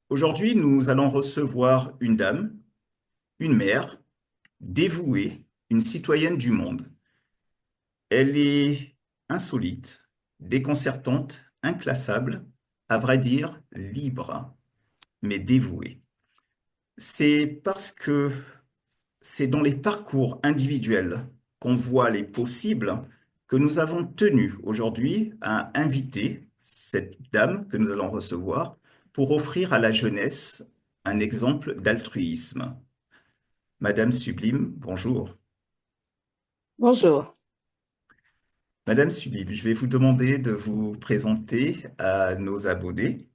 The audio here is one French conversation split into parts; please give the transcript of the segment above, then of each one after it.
Aujourd'hui, nous allons recevoir une dame, une mère, dévouée, une citoyenne du monde. Elle est insolite, déconcertante, inclassable, à vrai dire libre, mais dévouée. C'est parce que c'est dans les parcours individuels qu'on voit les possibles que nous avons tenu aujourd'hui à inviter cette dame que nous allons recevoir pour offrir à la jeunesse un exemple d'altruisme. Madame Sublime, bonjour. Bonjour. Madame Sublime, je vais vous demander de vous présenter à nos abonnés.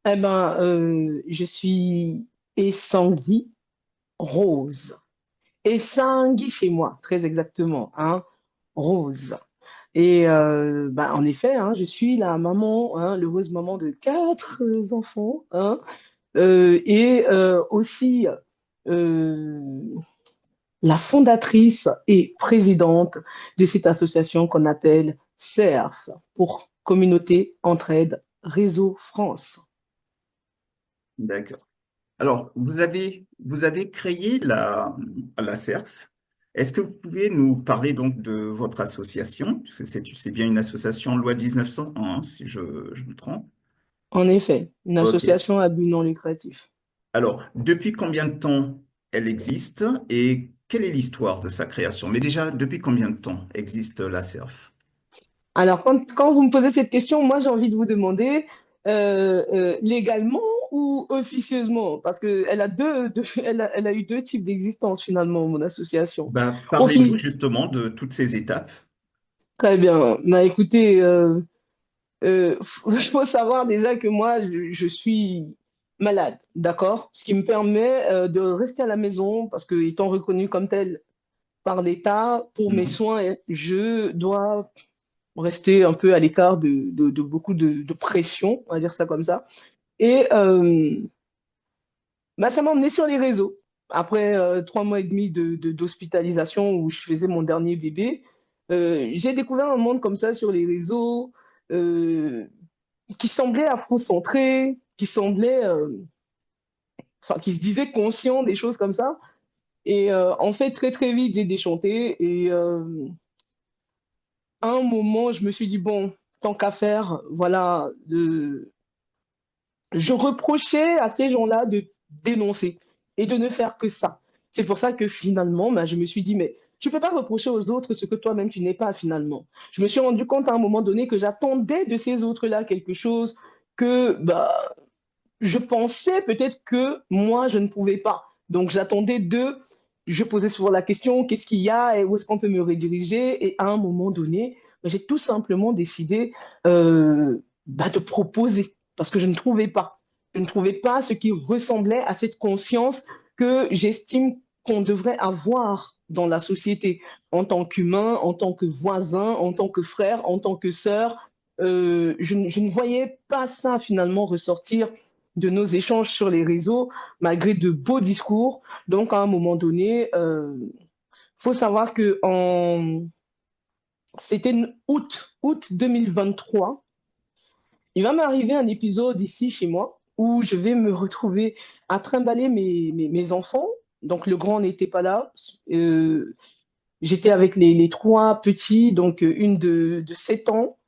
Je suis Essangui Rose. Essangui chez moi, très exactement, hein, Rose. En effet, hein, je suis la maman, hein, l'heureuse maman de quatre enfants, hein, aussi euh, la fondatrice et présidente de cette association qu'on appelle CERF, pour Communauté Entraide Réseau France. D'accord. Alors, vous avez créé la CERF. Est-ce que vous pouvez nous parler donc de votre association? Parce que c'est bien une association loi 1901, si je me trompe. En effet, une Ok. association à but non lucratif. Alors, depuis combien de temps elle existe et quelle est l'histoire de sa création? Mais déjà, depuis combien de temps existe la CERF? Alors, quand vous me posez cette question, moi, j'ai envie de vous demander légalement ou officieusement, parce qu'elle a elle a eu deux types d'existence finalement, mon association. Ben, parlez-nous Office, justement de toutes ces étapes. très bien. Bah, écoutez, il faut savoir déjà que moi, je suis malade, d'accord? Ce qui me permet de rester à la maison, parce que étant reconnue comme telle par l'État, pour mes Mhm. soins, je dois rester un peu à l'écart de beaucoup de pression, on va dire ça comme ça. Et ça m'a emmené sur les réseaux. Après 3 mois et demi d'hospitalisation où je faisais mon dernier bébé, j'ai découvert un monde comme ça sur les réseaux euh, qui semblait afro-centré, qui se disait conscient des choses comme ça. En fait, très très vite, j'ai déchanté. À un moment, je me suis dit, bon, tant qu'à faire, voilà, je reprochais à ces gens-là de dénoncer et de ne faire que ça. C'est pour ça que finalement, je me suis dit, mais tu ne peux pas reprocher aux autres ce que toi-même tu n'es pas finalement. Je me suis rendu compte à un moment donné que j'attendais de ces autres-là quelque chose que je pensais peut-être que moi, je ne pouvais pas. Donc j'attendais d'eux, je posais souvent la question, qu'est-ce qu'il y a et où est-ce qu'on peut me rediriger? Et à un moment donné, j'ai tout simplement décidé de proposer parce que je ne trouvais pas. Je ne trouvais pas ce qui ressemblait à cette conscience que j'estime qu'on devrait avoir dans la société en tant qu'humain, en tant que voisin, en tant que frère, en tant que sœur. Je ne voyais pas ça finalement ressortir de nos échanges sur les réseaux, malgré de beaux discours. Donc, à un moment donné, faut savoir que c'était août 2023. Il va m'arriver un épisode ici chez moi où je vais me retrouver à trimballer mes enfants. Donc, le grand n'était pas là. Euh, J'étais avec les trois petits, donc une de 7 ans,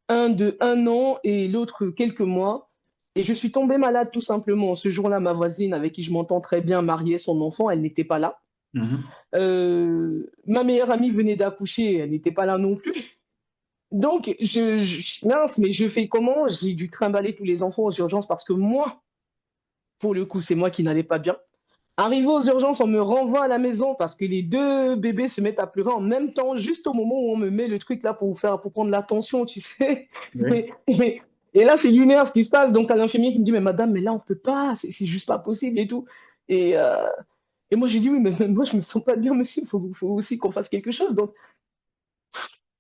un de 1 an et l'autre quelques mois. Et je suis tombée malade tout simplement. Ce jour-là, ma voisine, avec qui je m'entends très bien, mariait son enfant, elle n'était pas là. Mhm. Ma meilleure amie venait d'accoucher, elle n'était pas là non plus. Donc, mince, mais je fais comment? J'ai dû trimballer tous les enfants aux urgences parce que moi, pour le coup, c'est moi qui n'allais pas bien. Arrivé aux urgences, on me renvoie à la maison parce que les deux bébés se mettent à pleurer en même temps, juste au moment où on me met le truc là pour prendre l'attention, tu sais. Oui. Mais, mais- et là, c'est lunaire ce qui se passe. Donc, t'as l'infirmier qui me dit, mais madame, mais là, on peut pas, c'est juste pas possible et tout. Et, euh, et moi, j'ai dit, oui, mais moi, je me sens pas bien, monsieur, faut aussi qu'on fasse quelque chose. Donc,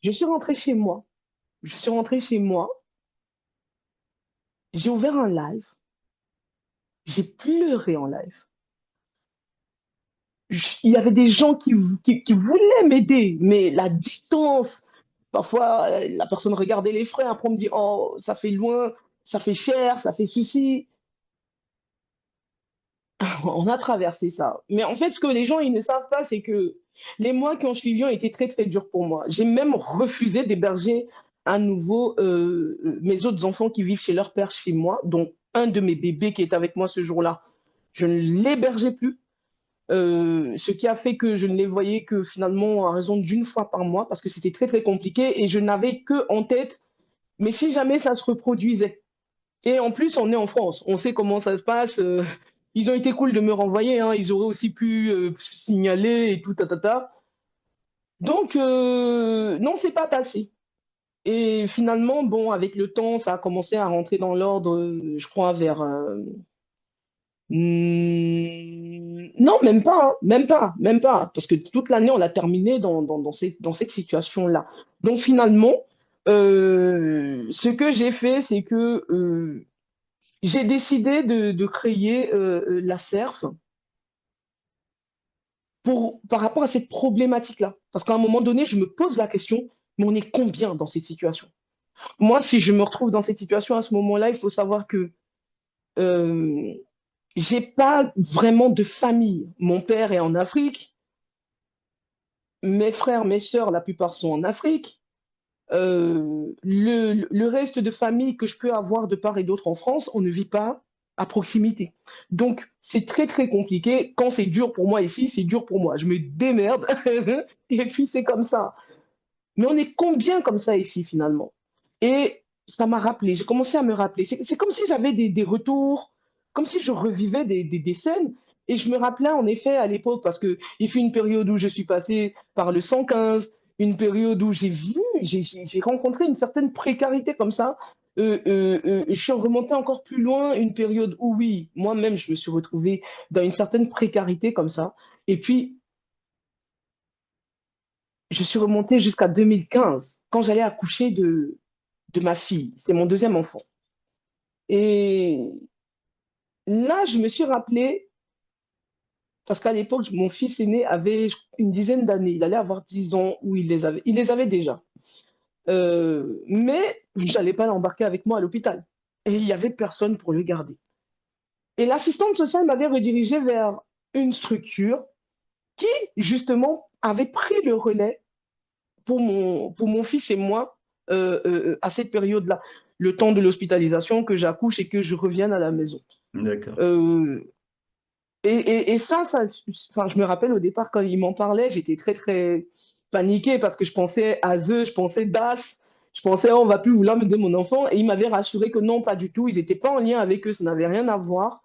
je suis rentrée chez moi. Je suis rentrée chez moi, j'ai ouvert un live, j'ai pleuré en live. Il y avait des gens qui voulaient m'aider, mais la distance, parfois la personne regardait les frais, après on me dit, oh, ça fait loin. ça fait cher, ça fait ceci. On a traversé ça. Mais en fait, ce que les gens ils ne savent pas, c'est que les mois qui ont suivi ont été très très durs pour moi. J'ai même refusé d'héberger à nouveau mes autres enfants qui vivent chez leur père chez moi, dont un de mes bébés qui est avec moi ce jour-là. Je ne l'hébergeais plus, ce qui a fait que je ne les voyais que finalement à raison d'une fois par mois parce que c'était très très compliqué et je n'avais que en tête, mais si jamais ça se reproduisait. Et en plus, on est en France, on sait comment ça se passe. Ils ont été cool de me renvoyer, hein. Ils auraient aussi pu signaler et tout, ta. Donc, non, c'est pas passé. Et finalement, bon, avec le temps, ça a commencé à rentrer dans l'ordre, je crois, vers... non, même pas, hein, même pas, même pas. Parce que toute l'année, on l'a terminé dans cette situation-là. Donc, finalement, ce que j'ai fait, c'est que j'ai décidé de créer la CERF par rapport à cette problématique-là. Parce qu'à un moment donné, je me pose la question, mais on est combien dans cette situation? Moi, si je me retrouve dans cette situation à ce moment-là, il faut savoir que euh, j'ai pas vraiment de famille. Mon père est en Afrique, mes frères, mes sœurs, la plupart sont en Afrique. Le reste de famille que je peux avoir de part et d'autre en France, on ne vit pas à proximité. Donc, c'est très, très compliqué. Quand c'est dur pour moi ici, c'est dur pour moi. Je me démerde et puis c'est comme ça. Mais on est combien comme ça ici finalement? Et ça m'a rappelé, j'ai commencé à me rappeler. C'est comme si j'avais des retours, comme si je revivais des scènes. Et je me rappelais en effet à l'époque, parce qu'il fut une période où je suis passée par le 115, une période où j'ai rencontré une certaine précarité comme ça. Je suis remontée encore plus loin, une période où oui, moi-même, je me suis retrouvée dans une certaine précarité comme ça. Et puis, je suis remontée jusqu'à 2015, quand j'allais accoucher de ma fille. C'est mon deuxième enfant. Et là, je me suis rappelé, parce qu'à l'époque, mon fils aîné avait une dizaine d'années. Il allait avoir 10 ans où il les avait. Il les avait déjà. Mais je n'allais pas l'embarquer avec moi à l'hôpital. Et il n'y avait personne pour le garder. Et l'assistante sociale m'avait redirigé vers une structure qui, justement, avait pris le relais pour mon fils et moi à cette période-là, le temps de l'hospitalisation, que j'accouche et que je revienne à la maison. D'accord. Euh, et ça, enfin, je me rappelle au départ quand il m'en parlait, j'étais très très paniquée parce que je pensais à eux, je pensais DAS, je pensais oh, on va plus vouloir me donner mon enfant et il m'avait rassuré que non, pas du tout, ils n'étaient pas en lien avec eux, ça n'avait rien à voir.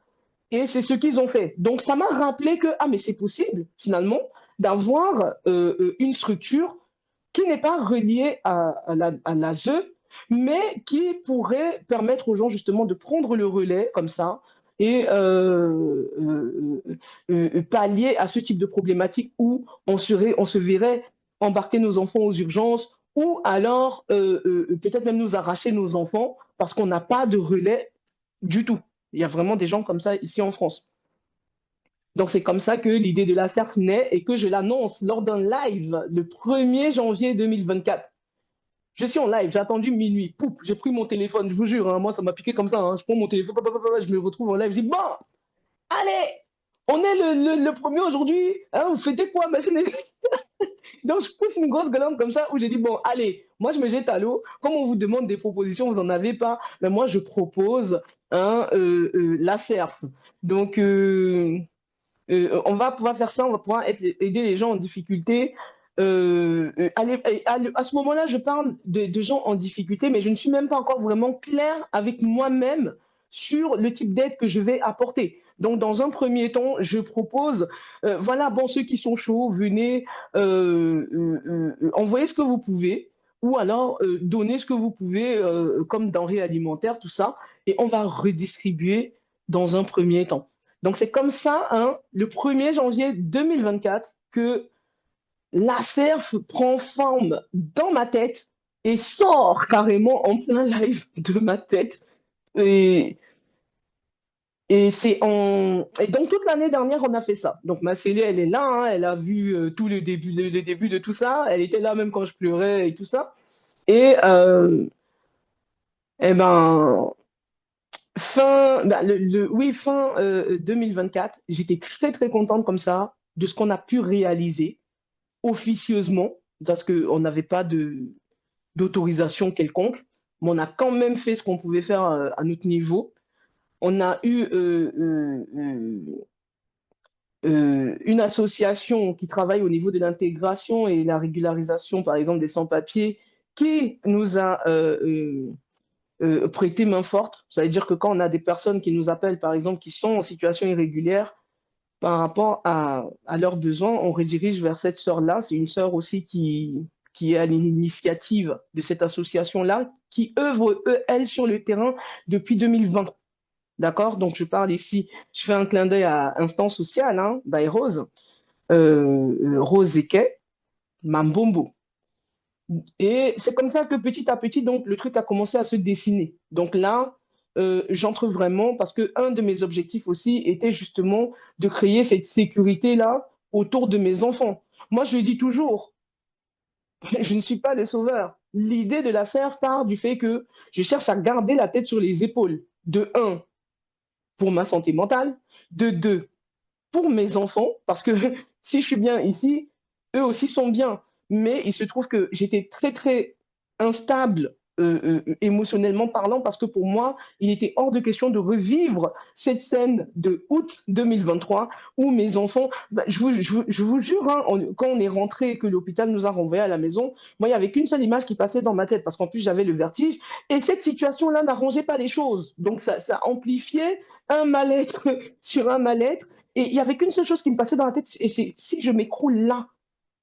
Et c'est ce qu'ils ont fait. Donc ça m'a rappelé que ah mais c'est possible finalement d'avoir une structure qui n'est pas relié à l'ASE, mais qui pourrait permettre aux gens justement de prendre le relais comme ça et pallier à ce type de problématique où on se verrait embarquer nos enfants aux urgences ou alors peut-être même nous arracher nos enfants parce qu'on n'a pas de relais du tout. Il y a vraiment des gens comme ça ici en France. Donc c'est comme ça que l'idée de la CERF naît et que je l'annonce lors d'un live le 1er janvier 2024. Je suis en live, j'ai attendu minuit. Poup, j'ai pris mon téléphone, je vous jure, hein, moi ça m'a piqué comme ça. Hein. Je prends mon téléphone, je me retrouve en live, je dis bon, allez, on est le premier aujourd'hui, hein, vous fêtez quoi machin. Donc je pousse une grosse gueulante comme ça où j'ai dit bon, allez, moi je me jette à l'eau. Comme on vous demande des propositions, vous n'en avez pas, mais moi je propose hein, la CERF. Donc on va pouvoir faire ça, on va pouvoir aider les gens en difficulté. À ce moment-là, je parle de gens en difficulté, mais je ne suis même pas encore vraiment claire avec moi-même sur le type d'aide que je vais apporter. Donc, dans un premier temps, je propose, voilà, bon, ceux qui sont chauds, venez, envoyer ce que vous pouvez, ou alors donner ce que vous pouvez comme denrées alimentaires, tout ça, et on va redistribuer dans un premier temps. Donc c'est comme ça, hein, le 1er janvier 2024, que la CERF prend forme dans ma tête et sort carrément en plein live de ma tête. Et, et donc toute l'année dernière, on a fait ça. Donc ma Célé, elle est là, hein, elle a vu tout le début de tout ça. Elle était là même quand je pleurais et tout ça. Et eh ben, Oui, fin 2024, j'étais très très contente comme ça de ce qu'on a pu réaliser officieusement, parce qu'on n'avait pas d'autorisation quelconque, mais on a quand même fait ce qu'on pouvait faire à notre niveau. On a eu une association qui travaille au niveau de l'intégration et la régularisation, par exemple, des sans-papiers, qui nous a prêté main forte. Ça veut dire que quand on a des personnes qui nous appellent, par exemple, qui sont en situation irrégulière, par rapport à leurs besoins, on redirige vers cette sœur-là. C'est une sœur aussi qui est à l'initiative de cette association-là, qui œuvre, elle, sur le terrain depuis 2020. D'accord? Donc, je parle ici, je fais un clin d'œil à Instant Social, hein, by Rose, Rose Eke, Mambombo. Et c'est comme ça que petit à petit, donc, le truc a commencé à se dessiner. Donc là, j'entre vraiment parce que un de mes objectifs aussi était justement de créer cette sécurité-là autour de mes enfants. Moi, je le dis toujours, je ne suis pas le sauveur. L'idée de la serve part du fait que je cherche à garder la tête sur les épaules. De un, pour ma santé mentale. De deux, pour mes enfants, parce que si je suis bien ici, eux aussi sont bien. Mais il se trouve que j'étais très, très instable émotionnellement parlant, parce que pour moi, il était hors de question de revivre cette scène de août 2023 où mes enfants, bah, je vous jure, hein, quand on est rentré et que l'hôpital nous a renvoyés à la maison, moi, il n'y avait qu'une seule image qui passait dans ma tête, parce qu'en plus, j'avais le vertige. Et cette situation-là n'arrangeait pas les choses. Donc, ça amplifiait un mal-être sur un mal-être. Et il n'y avait qu'une seule chose qui me passait dans la tête, et c'est si je m'écroule là,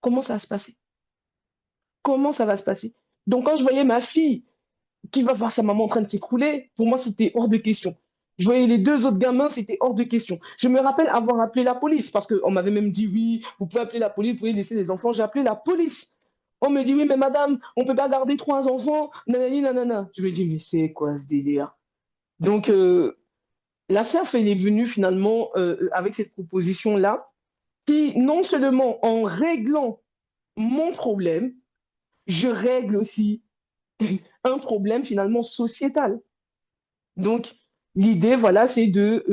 comment ça va se passer? Comment ça va se passer? Donc quand je voyais ma fille qui va voir sa maman en train de s'écrouler, pour moi c'était hors de question. Je voyais les deux autres gamins, c'était hors de question. Je me rappelle avoir appelé la police, parce qu'on m'avait même dit oui, vous pouvez appeler la police, vous pouvez laisser les enfants. J'ai appelé la police. On me dit oui, mais madame, on ne peut pas garder trois enfants, nanani, nanana. Je me dis, mais c'est quoi ce délire? Donc la CERF, elle est venue finalement avec cette proposition-là qui, non seulement en réglant mon problème, je règle aussi un problème finalement sociétal. Donc, l'idée, voilà, c'est de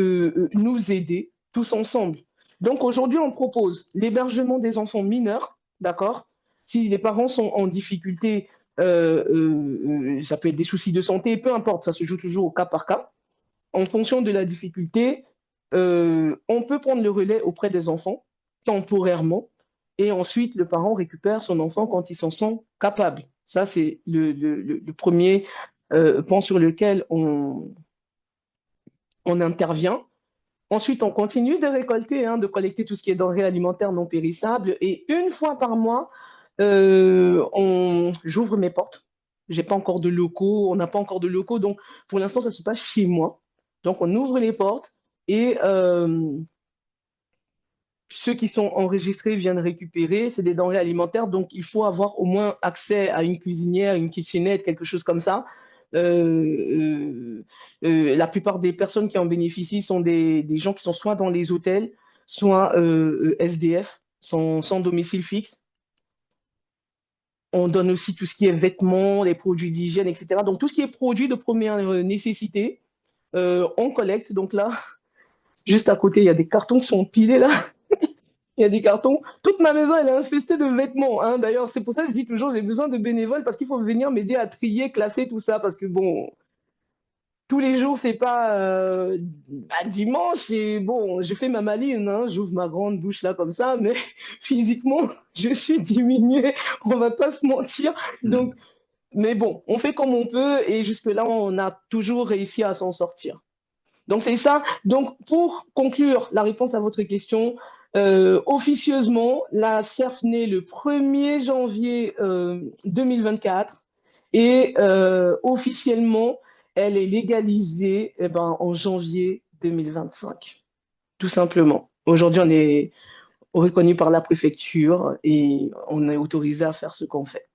nous aider tous ensemble. Donc, aujourd'hui, on propose l'hébergement des enfants mineurs, d'accord? Si les parents sont en difficulté, ça peut être des soucis de santé, peu importe, ça se joue toujours au cas par cas. En fonction de la difficulté, on peut prendre le relais auprès des enfants temporairement et ensuite le parent récupère son enfant quand il s'en sent capable. Ça, c'est le premier point sur lequel on intervient. Ensuite, on continue de récolter, hein, de collecter tout ce qui est denrées alimentaires non périssables. Et une fois par mois, j'ouvre mes portes. J'ai pas encore de locaux, on n'a pas encore de locaux, donc pour l'instant, ça se passe chez moi. Donc, on ouvre les portes et ceux qui sont enregistrés viennent récupérer. C'est des denrées alimentaires, donc il faut avoir au moins accès à une cuisinière, une kitchenette, quelque chose comme ça. La plupart des personnes qui en bénéficient sont des gens qui sont soit dans les hôtels, soit SDF, sans domicile fixe. On donne aussi tout ce qui est vêtements, les produits d'hygiène, etc. Donc tout ce qui est produit de première nécessité, on collecte. Donc là, juste à côté, il y a des cartons qui sont pilés là. Il y a des cartons. Toute ma maison, elle est infestée de vêtements, hein. D'ailleurs, c'est pour ça que je dis toujours, j'ai besoin de bénévoles parce qu'il faut venir m'aider à trier, classer tout ça. Parce que bon, tous les jours, c'est pas dimanche. Et bon, je fais ma maline, hein, j'ouvre ma grande bouche là comme ça, mais physiquement, je suis diminuée. On va pas se mentir. Donc, mais bon, on fait comme on peut et jusque-là, on a toujours réussi à s'en sortir. Donc c'est ça. Donc pour conclure la réponse à votre question, officieusement, la CERF naît le 1er janvier 2024 et officiellement, elle est légalisée en janvier 2025, tout simplement. Aujourd'hui, on est reconnu par la préfecture et on est autorisé à faire ce qu'on fait.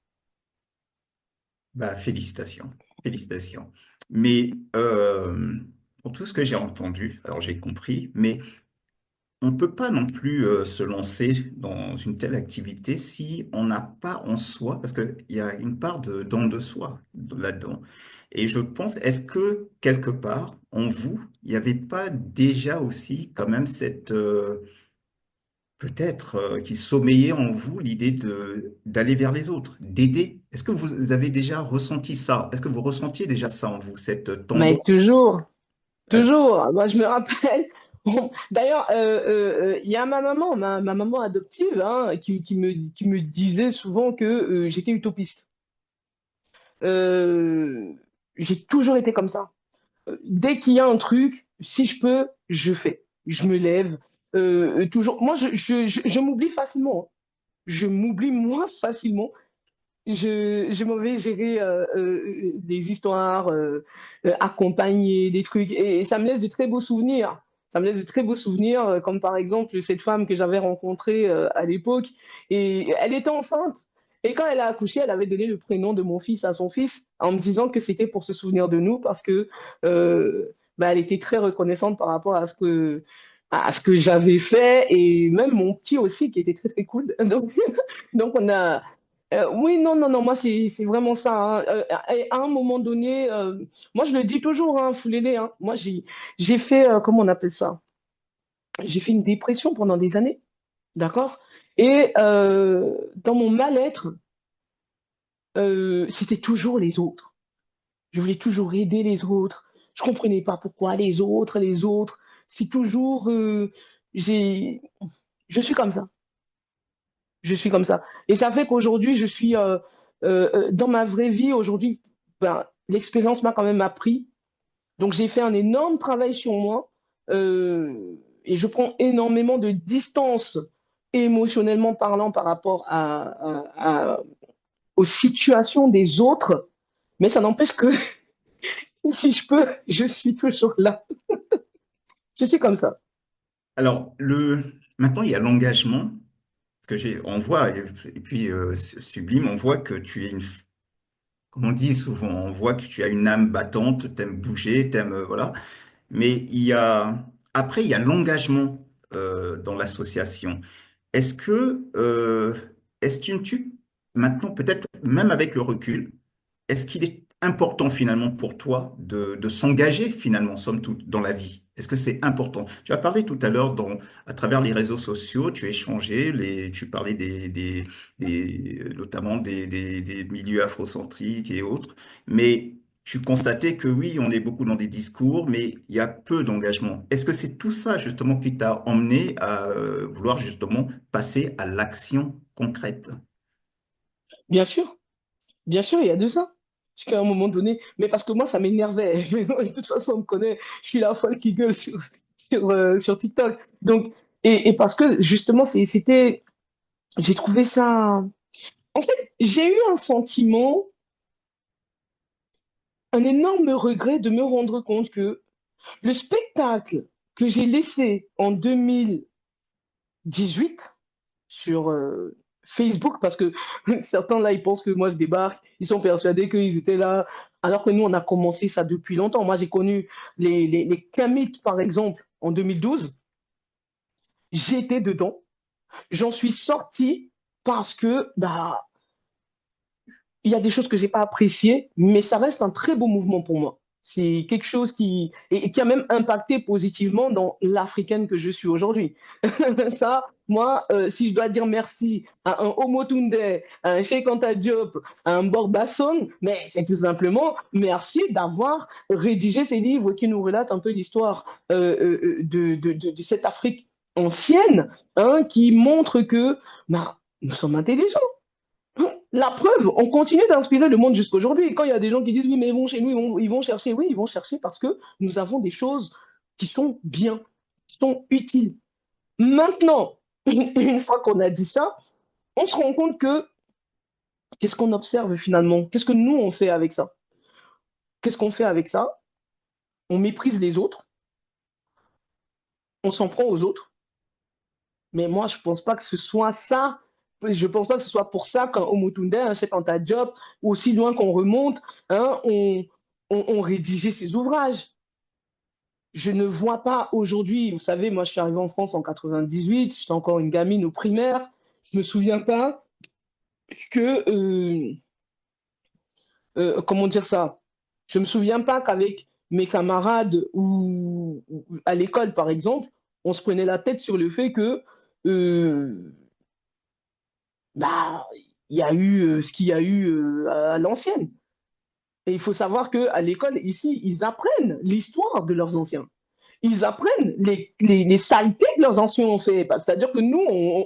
Bah, félicitations, félicitations. Mais pour tout ce que j'ai entendu, alors j'ai compris, mais on ne peut pas non plus se lancer dans une telle activité si on n'a pas en soi, parce qu'il y a une part de don de soi là-dedans. Et je pense, est-ce que quelque part, en vous, il n'y avait pas déjà aussi quand même cette, peut-être, qui sommeillait en vous l'idée d'aller vers les autres, d'aider? Est-ce que vous avez déjà ressenti ça? Est-ce que vous ressentiez déjà ça en vous, cette Mais tendance? toujours, euh, toujours. Moi, je me rappelle. Bon, d'ailleurs, il y a ma maman, ma maman adoptive, hein, qui me disait souvent que j'étais utopiste. Euh, j'ai toujours été comme ça. Dès qu'il y a un truc, si je peux, je fais. Je me lève. Toujours. Moi, je m'oublie facilement, hein. Je m'oublie moi facilement. Je m'en vais gérer des histoires, accompagner des trucs. Et ça me laisse de très beaux souvenirs. Ça me laisse de très beaux souvenirs, comme par exemple cette femme que j'avais rencontrée à l'époque. Et elle était enceinte. Et quand elle a accouché, elle avait donné le prénom de mon fils à son fils en me disant que c'était pour se souvenir de nous parce que bah, elle était très reconnaissante par rapport à ce que j'avais fait et même mon petit aussi qui était très très cool. Donc on a, oui, non, non, non, moi, c'est vraiment ça, hein. À un moment donné, moi, je le dis toujours, hein, Foulélé, hein, moi, j'ai fait, comment on appelle ça? J'ai fait une dépression pendant des années, d'accord? Et dans mon mal-être, c'était toujours les autres. Je voulais toujours aider les autres. Je comprenais pas pourquoi les autres, les autres. C'est toujours, j'ai, je suis comme ça. Je suis comme ça. Et ça fait qu'aujourd'hui, je suis dans ma vraie vie, aujourd'hui, ben, l'expérience m'a quand même appris. Donc, j'ai fait un énorme travail sur moi et je prends énormément de distance émotionnellement parlant par rapport aux situations des autres. Mais ça n'empêche que si je peux, je suis toujours là. Je suis comme ça. Alors, maintenant, il y a l'engagement que on voit, et puis sublime, on voit que tu es comme on dit souvent, on voit que tu as une âme battante, t'aimes bouger, t'aimes, voilà. Mais après, il y a l'engagement dans l'association. Est-ce que, estimes-tu maintenant, peut-être même avec le recul, est-ce qu'il est important finalement pour toi de s'engager finalement, somme toute, dans la vie? Est-ce que c'est important? Tu as parlé tout à l'heure à travers les réseaux sociaux, tu as échangé, tu parlais notamment des milieux afrocentriques et autres, mais tu constatais que oui, on est beaucoup dans des discours, mais il y a peu d'engagement. Est-ce que c'est tout ça justement qui t'a emmené à vouloir justement passer à l'action concrète? Bien sûr. Bien sûr, il y a de ça. Parce qu'à un moment donné, mais parce que moi, ça m'énervait. De toute façon, on me connaît, je suis la folle qui gueule sur TikTok. Donc, et parce que justement, j'ai trouvé ça. En fait, j'ai eu un sentiment, un énorme regret de me rendre compte que le spectacle que j'ai laissé en 2018 sur Facebook, parce que certains là, ils pensent que moi je débarque, ils sont persuadés qu'ils étaient là, alors que nous, on a commencé ça depuis longtemps. Moi, j'ai connu les Kamites, par exemple, en 2012. J'étais dedans. J'en suis sorti parce que bah, il y a des choses que j'ai pas appréciées, mais ça reste un très beau mouvement pour moi. C'est quelque chose et qui a même impacté positivement dans l'africaine que je suis aujourd'hui. Ça, moi, si je dois dire merci à un Omotunde, à un Cheikh Anta Diop, à un Borbasson, mais c'est tout simplement merci d'avoir rédigé ces livres qui nous relatent un peu l'histoire de cette Afrique ancienne, hein, qui montre que bah, nous sommes intelligents. La preuve, on continue d'inspirer le monde jusqu'aujourd'hui. Quand il y a des gens qui disent oui, mais ils vont chez nous, ils vont chercher. Oui, ils vont chercher parce que nous avons des choses qui sont bien, qui sont utiles. Maintenant, une fois qu'on a dit ça, on se rend compte que qu'est-ce qu'on observe finalement? Qu'est-ce que nous on fait avec ça? Qu'est-ce qu'on fait avec ça? On méprise les autres, on s'en prend aux autres. Mais moi, je pense pas que ce soit ça. Je pense pas que ce soit pour ça qu'un Omotunde, un chef en ta job, aussi loin qu'on remonte, hein, on rédigeait ses ouvrages. Je ne vois pas aujourd'hui, vous savez, moi je suis arrivée en France en 98, j'étais encore une gamine au primaire, je ne me souviens pas que, comment dire ça, Je ne me souviens pas qu'avec mes camarades ou à l'école, par exemple, on se prenait la tête sur le fait que euh, bah, il y a eu ce qu'il y a eu à l'ancienne. Et il faut savoir qu'à l'école, ici, ils apprennent l'histoire de leurs anciens. Ils apprennent les saletés que leurs anciens ont fait. C'est-à-dire que nous,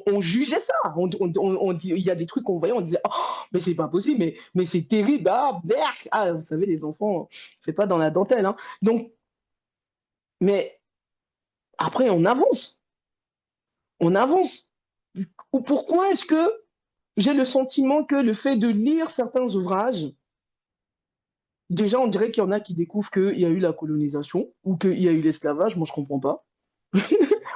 on jugeait ça. On dit, il y a des trucs qu'on voyait, on disait, oh, mais c'est pas possible, mais c'est terrible. Ah, merde. Ah, vous savez, les enfants, c'est pas dans la dentelle. Hein. Donc, mais après, on avance. On avance. Ou pourquoi est-ce que j'ai le sentiment que le fait de lire certains ouvrages, déjà, on dirait qu'il y en a qui découvrent qu'il y a eu la colonisation ou qu'il y a eu l'esclavage. Moi, je comprends pas.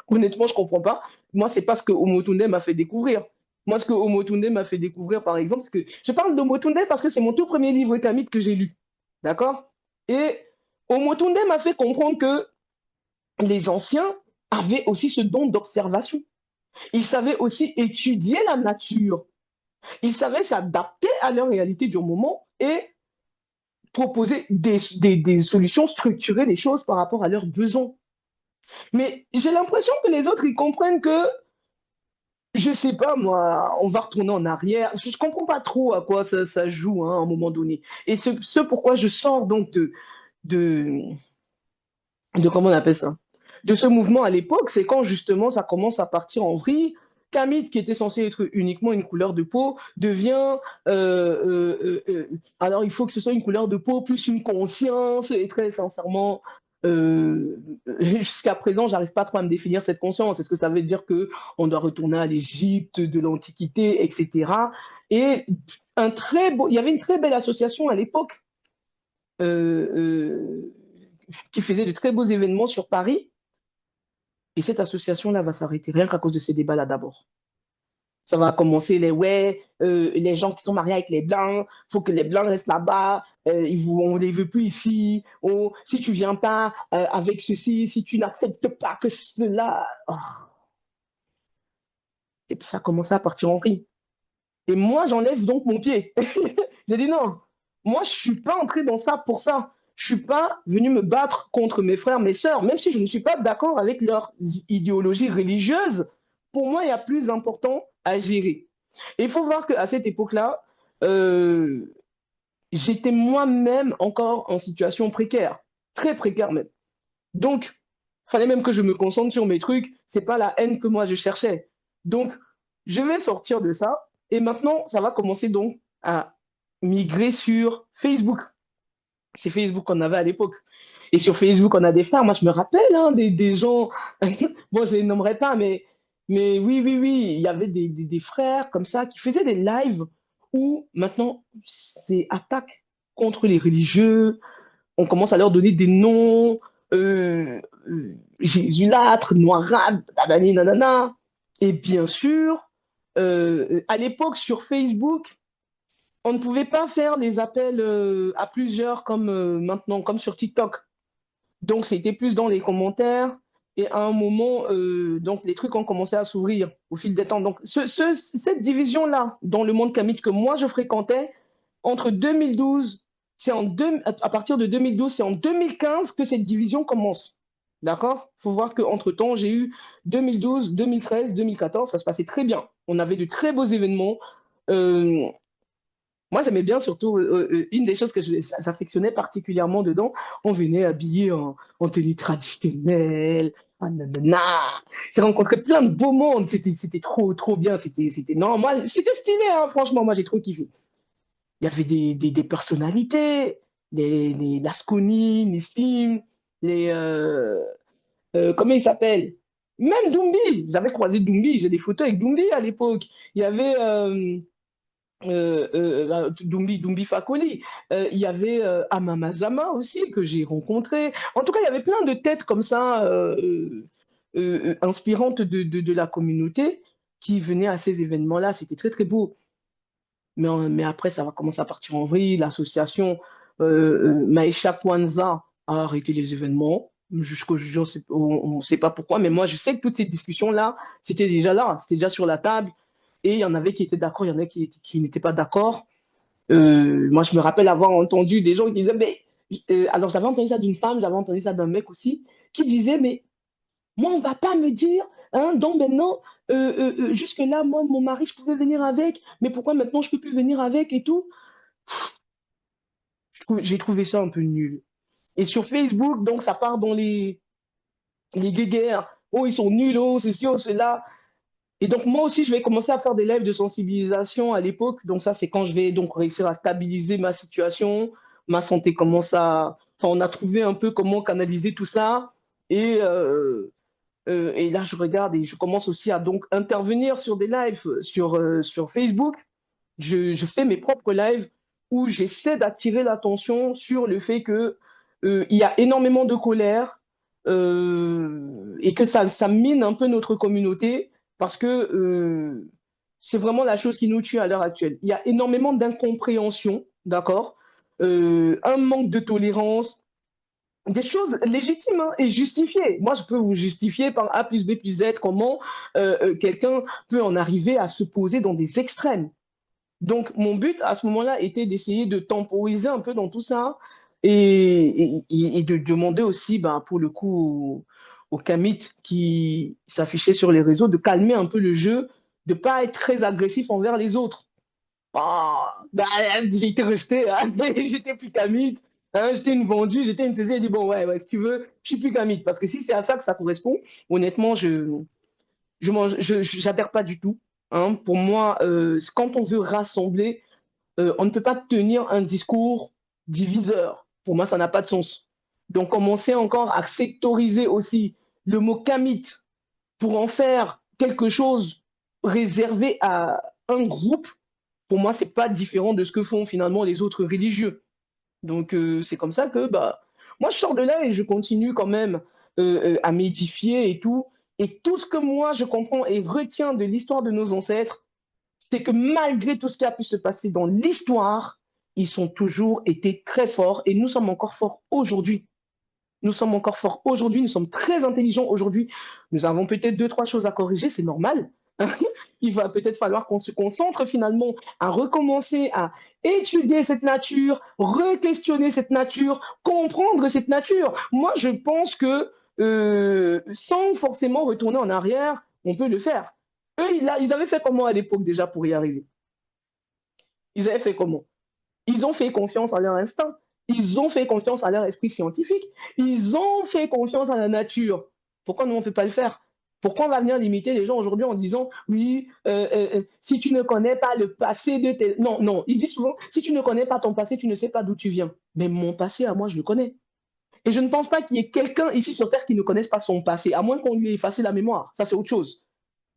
Honnêtement, je comprends pas. Moi, c'est pas ce que Omotunde m'a fait découvrir. Moi, ce que Omotunde m'a fait découvrir, par exemple, c'est que je parle d'Omotunde parce que c'est mon tout premier livre Kamit que j'ai lu. D'accord? Et Omotunde m'a fait comprendre que les anciens avaient aussi ce don d'observation. Ils savaient aussi étudier la nature. Ils savaient s'adapter à leur réalité du moment et proposer des solutions, structurer les choses par rapport à leurs besoins. Mais j'ai l'impression que les autres, ils comprennent que, je sais pas moi, on va retourner en arrière. Je ne comprends pas trop à quoi ça joue hein, à un moment donné. Et ce pourquoi je sors donc de, comment on appelle ça, de ce mouvement à l'époque, c'est quand justement ça commence à partir en vrille. Kamit, qui était censé être uniquement une couleur de peau, devient. Alors, il faut que ce soit une couleur de peau plus une conscience. Et très sincèrement, jusqu'à présent, j'arrive pas trop à me définir cette conscience. Est-ce que ça veut dire que on doit retourner à l'Égypte de l'Antiquité, etc. Et il y avait une très belle association à l'époque. Euh, euh, qui faisait de très beaux événements sur Paris. Et cette association-là va s'arrêter, rien qu'à cause de ces débats-là d'abord. Ça va commencer les gens qui sont mariés avec les blancs, il faut que les blancs restent là-bas, on ne les veut plus ici. Oh, si tu ne viens pas avec ceci, si tu n'acceptes pas que cela. Oh. Et puis ça a commencé à partir en vrille. Et moi, j'enlève donc mon pied. J'ai dit non, moi, je ne suis pas entré dans ça pour ça. Je ne suis pas venu me battre contre mes frères, mes sœurs, même si je ne suis pas d'accord avec leur idéologie religieuse. Pour moi, il y a plus important à gérer. Et il faut voir qu'à cette époque-là, euh, j'étais moi-même encore en situation précaire, très précaire même. Donc, il fallait même que je me concentre sur mes trucs. C'est pas la haine que moi je cherchais. Donc, je vais sortir de ça. Et maintenant, ça va commencer donc à migrer sur Facebook. C'est Facebook qu'on avait à l'époque. Et sur Facebook, on a des frères. Moi, je me rappelle hein, des gens. Bon, je les nommerai pas, mais oui, oui, oui. Il y avait des frères comme ça qui faisaient des lives où maintenant, c'est attaque contre les religieux, on commence à leur donner des noms, Jésulâtre, Noirade, nanani, nanana. Et bien sûr, à l'époque, sur Facebook, on ne pouvait pas faire les appels à plusieurs comme maintenant, comme sur TikTok. Donc, c'était plus dans les commentaires. Et à un moment, donc, les trucs ont commencé à s'ouvrir au fil des temps. Donc, cette division-là, dans le monde kamite que moi, je fréquentais, entre 2012, à partir de 2012, c'est en 2015 que cette division commence. D'accord? Il faut voir qu'entre-temps, j'ai eu 2012, 2013, 2014, ça se passait très bien. On avait de très beaux événements. Euh, Moi, j'aimais bien surtout une des choses que j'affectionnais particulièrement dedans. On venait habillé en tenue traditionnelle. Ah, nanana. J'ai rencontré plein de beaux mondes. C'était trop, trop bien. Non, moi, c'était stylé, hein, franchement. Moi, j'ai trop kiffé. Il y avait des personnalités, les Lasconi, Nissim, comment il s'appelle? Même Dumbi. J'avais croisé Dumbi. J'ai des photos avec Dumbi à l'époque. Il y avait. Dumbi Fakoli. Il y avait Amama Zama aussi que j'ai rencontré. En tout cas, il y avait plein de têtes comme ça, inspirantes de la communauté qui venaient à ces événements-là. C'était très, très beau. Mais après, ça va commencer à partir en vrille. L'association Maisha Kwanza a arrêté les événements. Jusqu'au jour, on ne sait pas pourquoi, mais moi, je sais que toutes ces discussions-là, c'était déjà là, c'était déjà sur la table. Et il y en avait qui étaient d'accord, il y en a qui n'étaient pas d'accord. Moi, je me rappelle avoir entendu des gens qui disaient, mais Alors j'avais entendu ça d'une femme, j'avais entendu ça d'un mec aussi, qui disait, mais moi, on va pas me dire, hein, donc maintenant, jusque-là, moi, mon mari, je pouvais venir avec, mais pourquoi maintenant je peux plus venir avec et tout? J'ai trouvé ça un peu nul. Et sur Facebook, donc ça part dans les guéguerres. Oh, ils sont nuls, oh, ceci, oh, cela. Et donc moi aussi, je vais commencer à faire des lives de sensibilisation à l'époque. Donc ça, c'est quand je vais donc réussir à stabiliser ma situation, ma santé commence à... Enfin, on a trouvé un peu comment canaliser tout ça. Et là, je regarde et je commence aussi à donc intervenir sur des lives sur Facebook. Je fais mes propres lives où j'essaie d'attirer l'attention sur le fait que il y a énormément de colère et que ça mine un peu notre communauté parce que c'est vraiment la chose qui nous tue à l'heure actuelle. Il y a énormément d'incompréhension, d'accord? Un manque de tolérance, des choses légitimes hein, et justifiées. Moi, je peux vous justifier par A plus B plus Z comment quelqu'un peut en arriver à se poser dans des extrêmes. Donc, mon but à ce moment-là était d'essayer de temporiser un peu dans tout ça et de demander aussi, ben, pour le coup, aux Kamit qui s'affichaient sur les réseaux de calmer un peu le jeu, de ne pas être très agressif envers les autres. Ah, ben, j'ai été rejeté, hein, j'étais plus Kamit, hein, j'étais une vendue, j'étais une saisie, elle dit, bon, ouais, ouais, si tu veux, je suis plus Kamit. Parce que si c'est à ça que ça correspond, honnêtement, j'adhère pas du tout. Hein. Pour moi, quand on veut rassembler, on ne peut pas tenir un discours diviseur. Pour moi, ça n'a pas de sens. Donc, commencer encore à sectoriser aussi le mot kamit pour en faire quelque chose réservé à un groupe, pour moi, c'est pas différent de ce que font finalement les autres religieux. Donc, c'est comme ça que bah, moi, je sors de là et je continue quand même à m'édifier et tout. Et tout ce que moi, je comprends et retiens de l'histoire de nos ancêtres, c'est que malgré tout ce qui a pu se passer dans l'histoire, ils ont toujours été très forts et nous sommes encore forts aujourd'hui. Nous sommes encore forts aujourd'hui, nous sommes très intelligents aujourd'hui. Nous avons peut-être deux, trois choses à corriger, c'est normal. Il va peut-être falloir qu'on se concentre finalement à recommencer à étudier cette nature, re-questionner cette nature, comprendre cette nature. Moi, je pense que sans forcément retourner en arrière, on peut le faire. Eux, ils avaient fait comment à l'époque déjà pour y arriver? Ils avaient fait comment? Ils ont fait confiance à leur instinct. Ils ont fait confiance à leur esprit scientifique. Ils ont fait confiance à la nature. Pourquoi nous, on ne peut pas le faire? Pourquoi on va venir limiter les gens aujourd'hui en disant, oui, si tu ne connais pas le passé de tes... Non, non, ils disent souvent, si tu ne connais pas ton passé, tu ne sais pas d'où tu viens. Mais mon passé, à moi, je le connais. Et je ne pense pas qu'il y ait quelqu'un ici sur Terre qui ne connaisse pas son passé, à moins qu'on lui ait effacé la mémoire. Ça, c'est autre chose.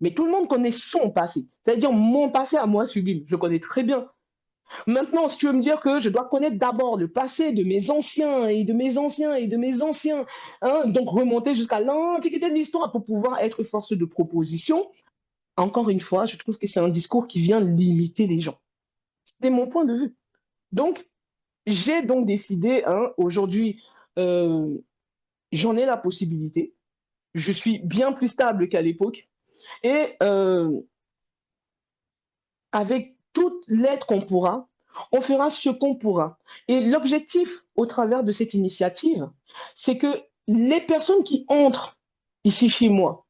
Mais tout le monde connaît son passé. C'est-à-dire mon passé à moi sublime. Je le connais très bien. Maintenant, si tu veux me dire que je dois connaître d'abord le passé de mes anciens et de mes anciens et de mes anciens, hein, donc remonter jusqu'à l'antiquité de l'histoire pour pouvoir être force de proposition, encore une fois, je trouve que c'est un discours qui vient limiter les gens. C'est mon point de vue. Donc, j'ai donc décidé, hein, aujourd'hui, euh, j'en ai la possibilité. Je suis bien plus stable qu'à l'époque. Et avec toute l'aide qu'on pourra, on fera ce qu'on pourra. Et l'objectif au travers de cette initiative, c'est que les personnes qui entrent ici chez moi,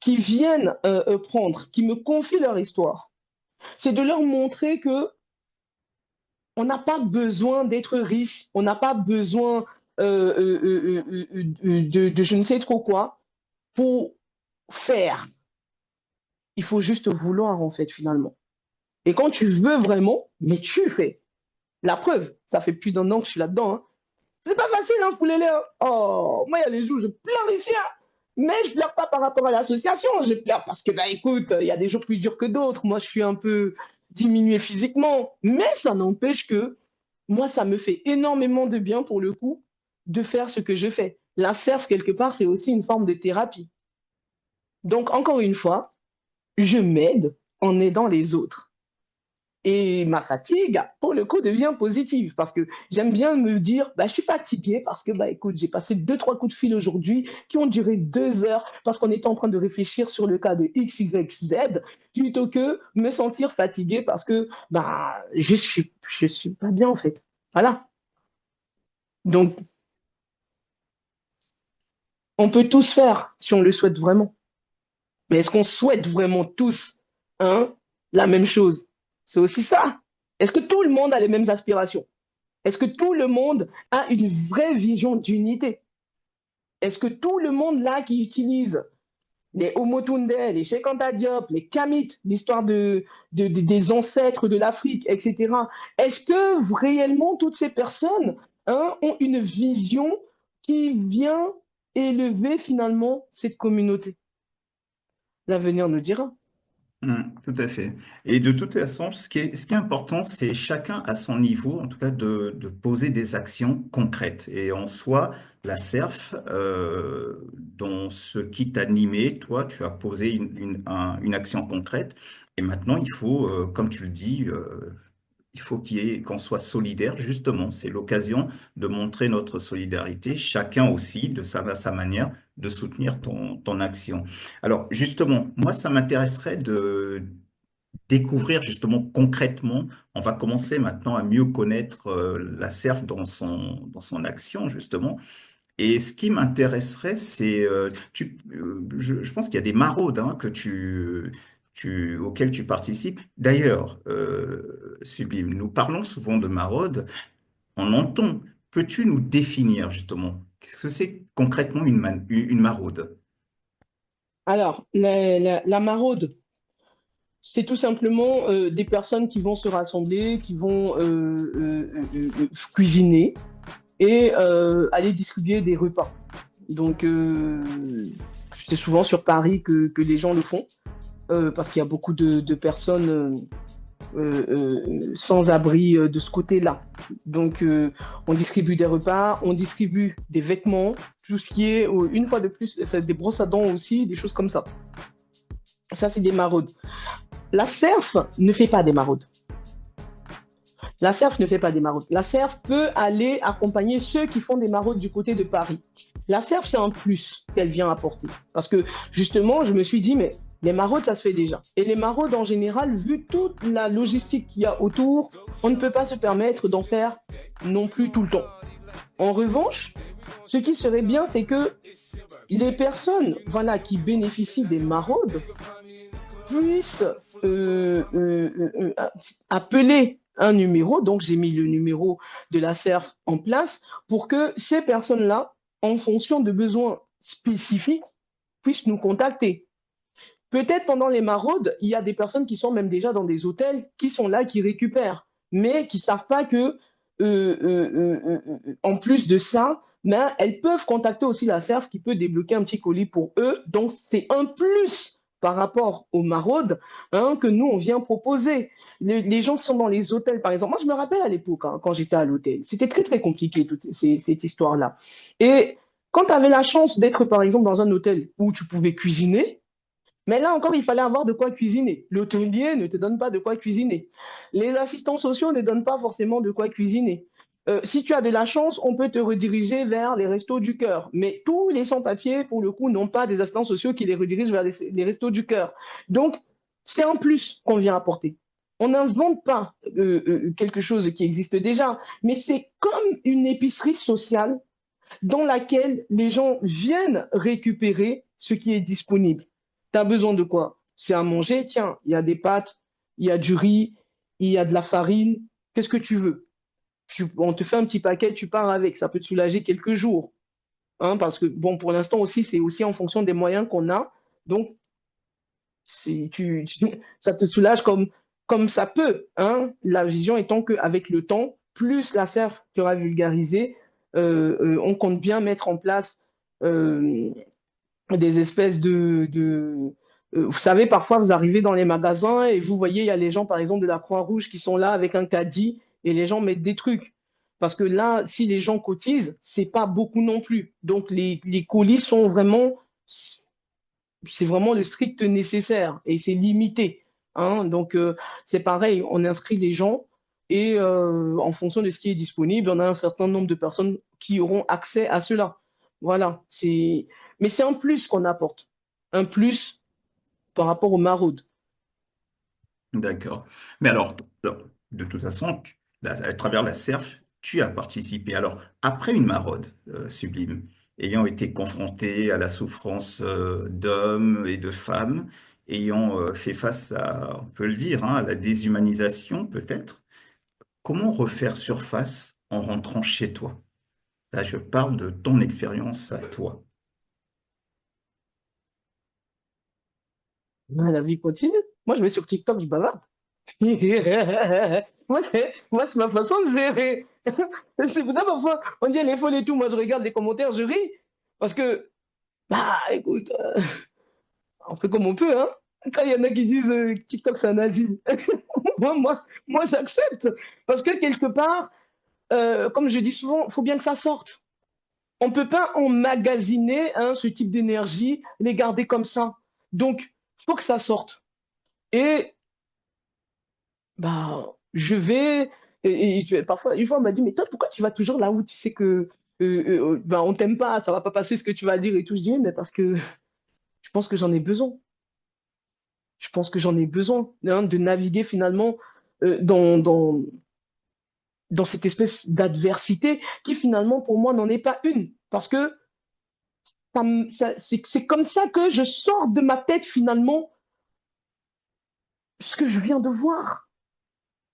qui viennent prendre, qui me confient leur histoire, c'est de leur montrer que on n'a pas besoin d'être riche, on n'a pas besoin de je ne sais trop quoi pour faire. Il faut juste vouloir en fait finalement. Et quand tu veux vraiment, mais tu fais. La preuve, ça fait plus d'1 an que je suis là-dedans. Hein. C'est pas facile, hein, Poulélé. Hein. Oh, moi, il y a les jours où je pleure ici. Hein. Mais je pleure pas par rapport à l'association. Je pleure parce que, bah, écoute, il y a des jours plus durs que d'autres. Moi, je suis un peu diminué physiquement. Mais ça n'empêche que, moi, ça me fait énormément de bien, pour le coup, de faire ce que je fais. La serve, quelque part, c'est aussi une forme de thérapie. Donc, encore une fois, je m'aide en aidant les autres. Et ma fatigue, pour le coup, devient positive parce que j'aime bien me dire, bah, je suis fatiguée parce que, bah, écoute, j'ai passé deux, trois coups de fil aujourd'hui qui ont duré 2 heures parce qu'on était en train de réfléchir sur le cas de X, Y, Z, plutôt que me sentir fatiguée parce que, bah, je suis pas bien en fait. Voilà. Donc, on peut tous faire si on le souhaite vraiment. Mais est-ce qu'on souhaite vraiment tous, hein, la même chose? C'est aussi ça. Est-ce que tout le monde a les mêmes aspirations? Est-ce que tout le monde a une vraie vision d'unité? Est-ce que tout le monde là qui utilise les Omotunde, les Cheikh Anta Diop, les Kamites, l'histoire des ancêtres de l'Afrique, etc. Est-ce que réellement toutes ces personnes, hein, ont une vision qui vient élever finalement cette communauté? L'avenir nous dira. Tout à fait. Et de toute façon, ce qui est important, c'est chacun à son niveau, en tout cas, de poser des actions concrètes. Et en soi, la CERF, dans ce qui t'animait, toi, tu as posé une action concrète. Et maintenant, il faut, comme tu le dis, il faut qu'on soit solidaire, justement. C'est l'occasion de montrer notre solidarité, chacun aussi, à sa manière, de soutenir ton action. Alors, justement, moi, ça m'intéresserait de découvrir, justement, concrètement. On va commencer maintenant à mieux connaître la CERF dans son action, justement. Et ce qui m'intéresserait, c'est, je pense qu'il y a des maraudes hein, auxquelles tu participes. D'ailleurs, Sublime, nous parlons souvent de maraudes en entend. Peux-tu nous définir justement qu'est-ce que c'est concrètement une maraude? Alors, la maraude, c'est tout simplement des personnes qui vont se rassembler, qui vont cuisiner et aller distribuer des repas. Donc, c'est souvent sur Paris que les gens le font, parce qu'il y a beaucoup de personnes sans abri de ce côté-là. Donc, on distribue des repas, on distribue des vêtements, tout ce qui est, une fois de plus, des brosses à dents aussi, des choses comme ça. Ça, c'est des maraudes. La CERF ne fait pas des maraudes. La CERF ne fait pas des maraudes. La CERF peut aller accompagner ceux qui font des maraudes du côté de Paris. La CERF, c'est un plus qu'elle vient apporter. Parce que justement, je me suis dit, mais les maraudes, ça se fait déjà. Et les maraudes, en général, vu toute la logistique qu'il y a autour, on ne peut pas se permettre d'en faire non plus tout le temps. En revanche, ce qui serait bien, c'est que les personnes voilà, qui bénéficient des maraudes puissent appeler un numéro, donc j'ai mis le numéro de la CERF en place pour que ces personnes-là, en fonction de besoins spécifiques, puissent nous contacter. Peut-être pendant les maraudes, il y a des personnes qui sont même déjà dans des hôtels, qui sont là, qui récupèrent, mais qui ne savent pas que, en plus de ça, ben, elles peuvent contacter aussi la CERF qui peut débloquer un petit colis pour eux. Donc, c'est un plus par rapport aux maraudes hein, que nous, on vient proposer. Les gens qui sont dans les hôtels, par exemple, moi, je me rappelle à l'époque, hein, quand j'étais à l'hôtel, c'était très, très compliqué, toute cette histoire-là. Et quand tu avais la chance d'être, par exemple, dans un hôtel où tu pouvais cuisiner, mais là encore, il fallait avoir de quoi cuisiner. L'hôtelier ne te donne pas de quoi cuisiner. Les assistants sociaux ne donnent pas forcément de quoi cuisiner. Si tu as de la chance, on peut te rediriger vers les restos du cœur. Mais tous les sans-papiers, pour le coup, n'ont pas des assistants sociaux qui les redirigent vers les restos du cœur. Donc, c'est un plus qu'on vient apporter. On n'invente pas quelque chose qui existe déjà, mais c'est comme une épicerie sociale dans laquelle les gens viennent récupérer ce qui est disponible. Tu as besoin de quoi? C'est à manger, tiens, il y a des pâtes, il y a du riz, il y a de la farine. Qu'est-ce que tu veux? On te fait un petit paquet, tu pars avec, ça peut te soulager quelques jours. Hein, parce que, bon, pour l'instant aussi, c'est aussi en fonction des moyens qu'on a. Donc, ça te soulage comme ça peut. Hein. La vision étant qu'avec le temps, plus la serre sera vulgarisée, on compte bien mettre en place euh, des espèces vous savez, parfois, vous arrivez dans les magasins et vous voyez, il y a les gens, par exemple, de la Croix-Rouge qui sont là avec un caddie et les gens mettent des trucs. Parce que là, si les gens cotisent, c'est pas beaucoup non plus. Donc, les colis sont vraiment c'est vraiment le strict nécessaire et c'est limité. Hein. Donc, c'est pareil, on inscrit les gens et en fonction de ce qui est disponible, on a un certain nombre de personnes qui auront accès à cela. Voilà. Mais c'est un plus qu'on apporte. Un plus par rapport aux maraudes. D'accord. Mais alors, de toute façon, à travers la CERF, tu as participé. Alors, après une maraude, Sublime, ayant été confronté à la souffrance d'hommes et de femmes, ayant fait face à, on peut le dire, hein, à la déshumanisation peut-être, comment refaire surface en rentrant chez toi? Là, je parle de ton expérience à toi. La vie continue. Moi, je vais sur TikTok, je bavarde. Moi, c'est ma façon de gérer. C'est pour ça, parfois, on dit les folles et tout. Moi, je regarde les commentaires, je ris. Parce que, bah, écoute, on fait comme on peut, hein. Quand il y en a qui disent TikTok, c'est un asile. Moi, j'accepte. Parce que quelque part, comme je dis souvent, il faut bien que ça sorte. On ne peut pas emmagasiner hein, ce type d'énergie, les garder comme ça. Donc, il faut que ça sorte. Et bah, je vais. Parfois, une fois, on m'a dit, mais toi, pourquoi tu vas toujours là où tu sais que bah, on t'aime pas, ça va pas passer ce que tu vas dire et tout. Je dis, mais parce que je pense que j'en ai besoin. Je pense que j'en ai besoin hein, de naviguer finalement dans cette espèce d'adversité qui finalement pour moi n'en est pas une. Parce que c'est comme ça que je sors de ma tête finalement ce que je viens de voir.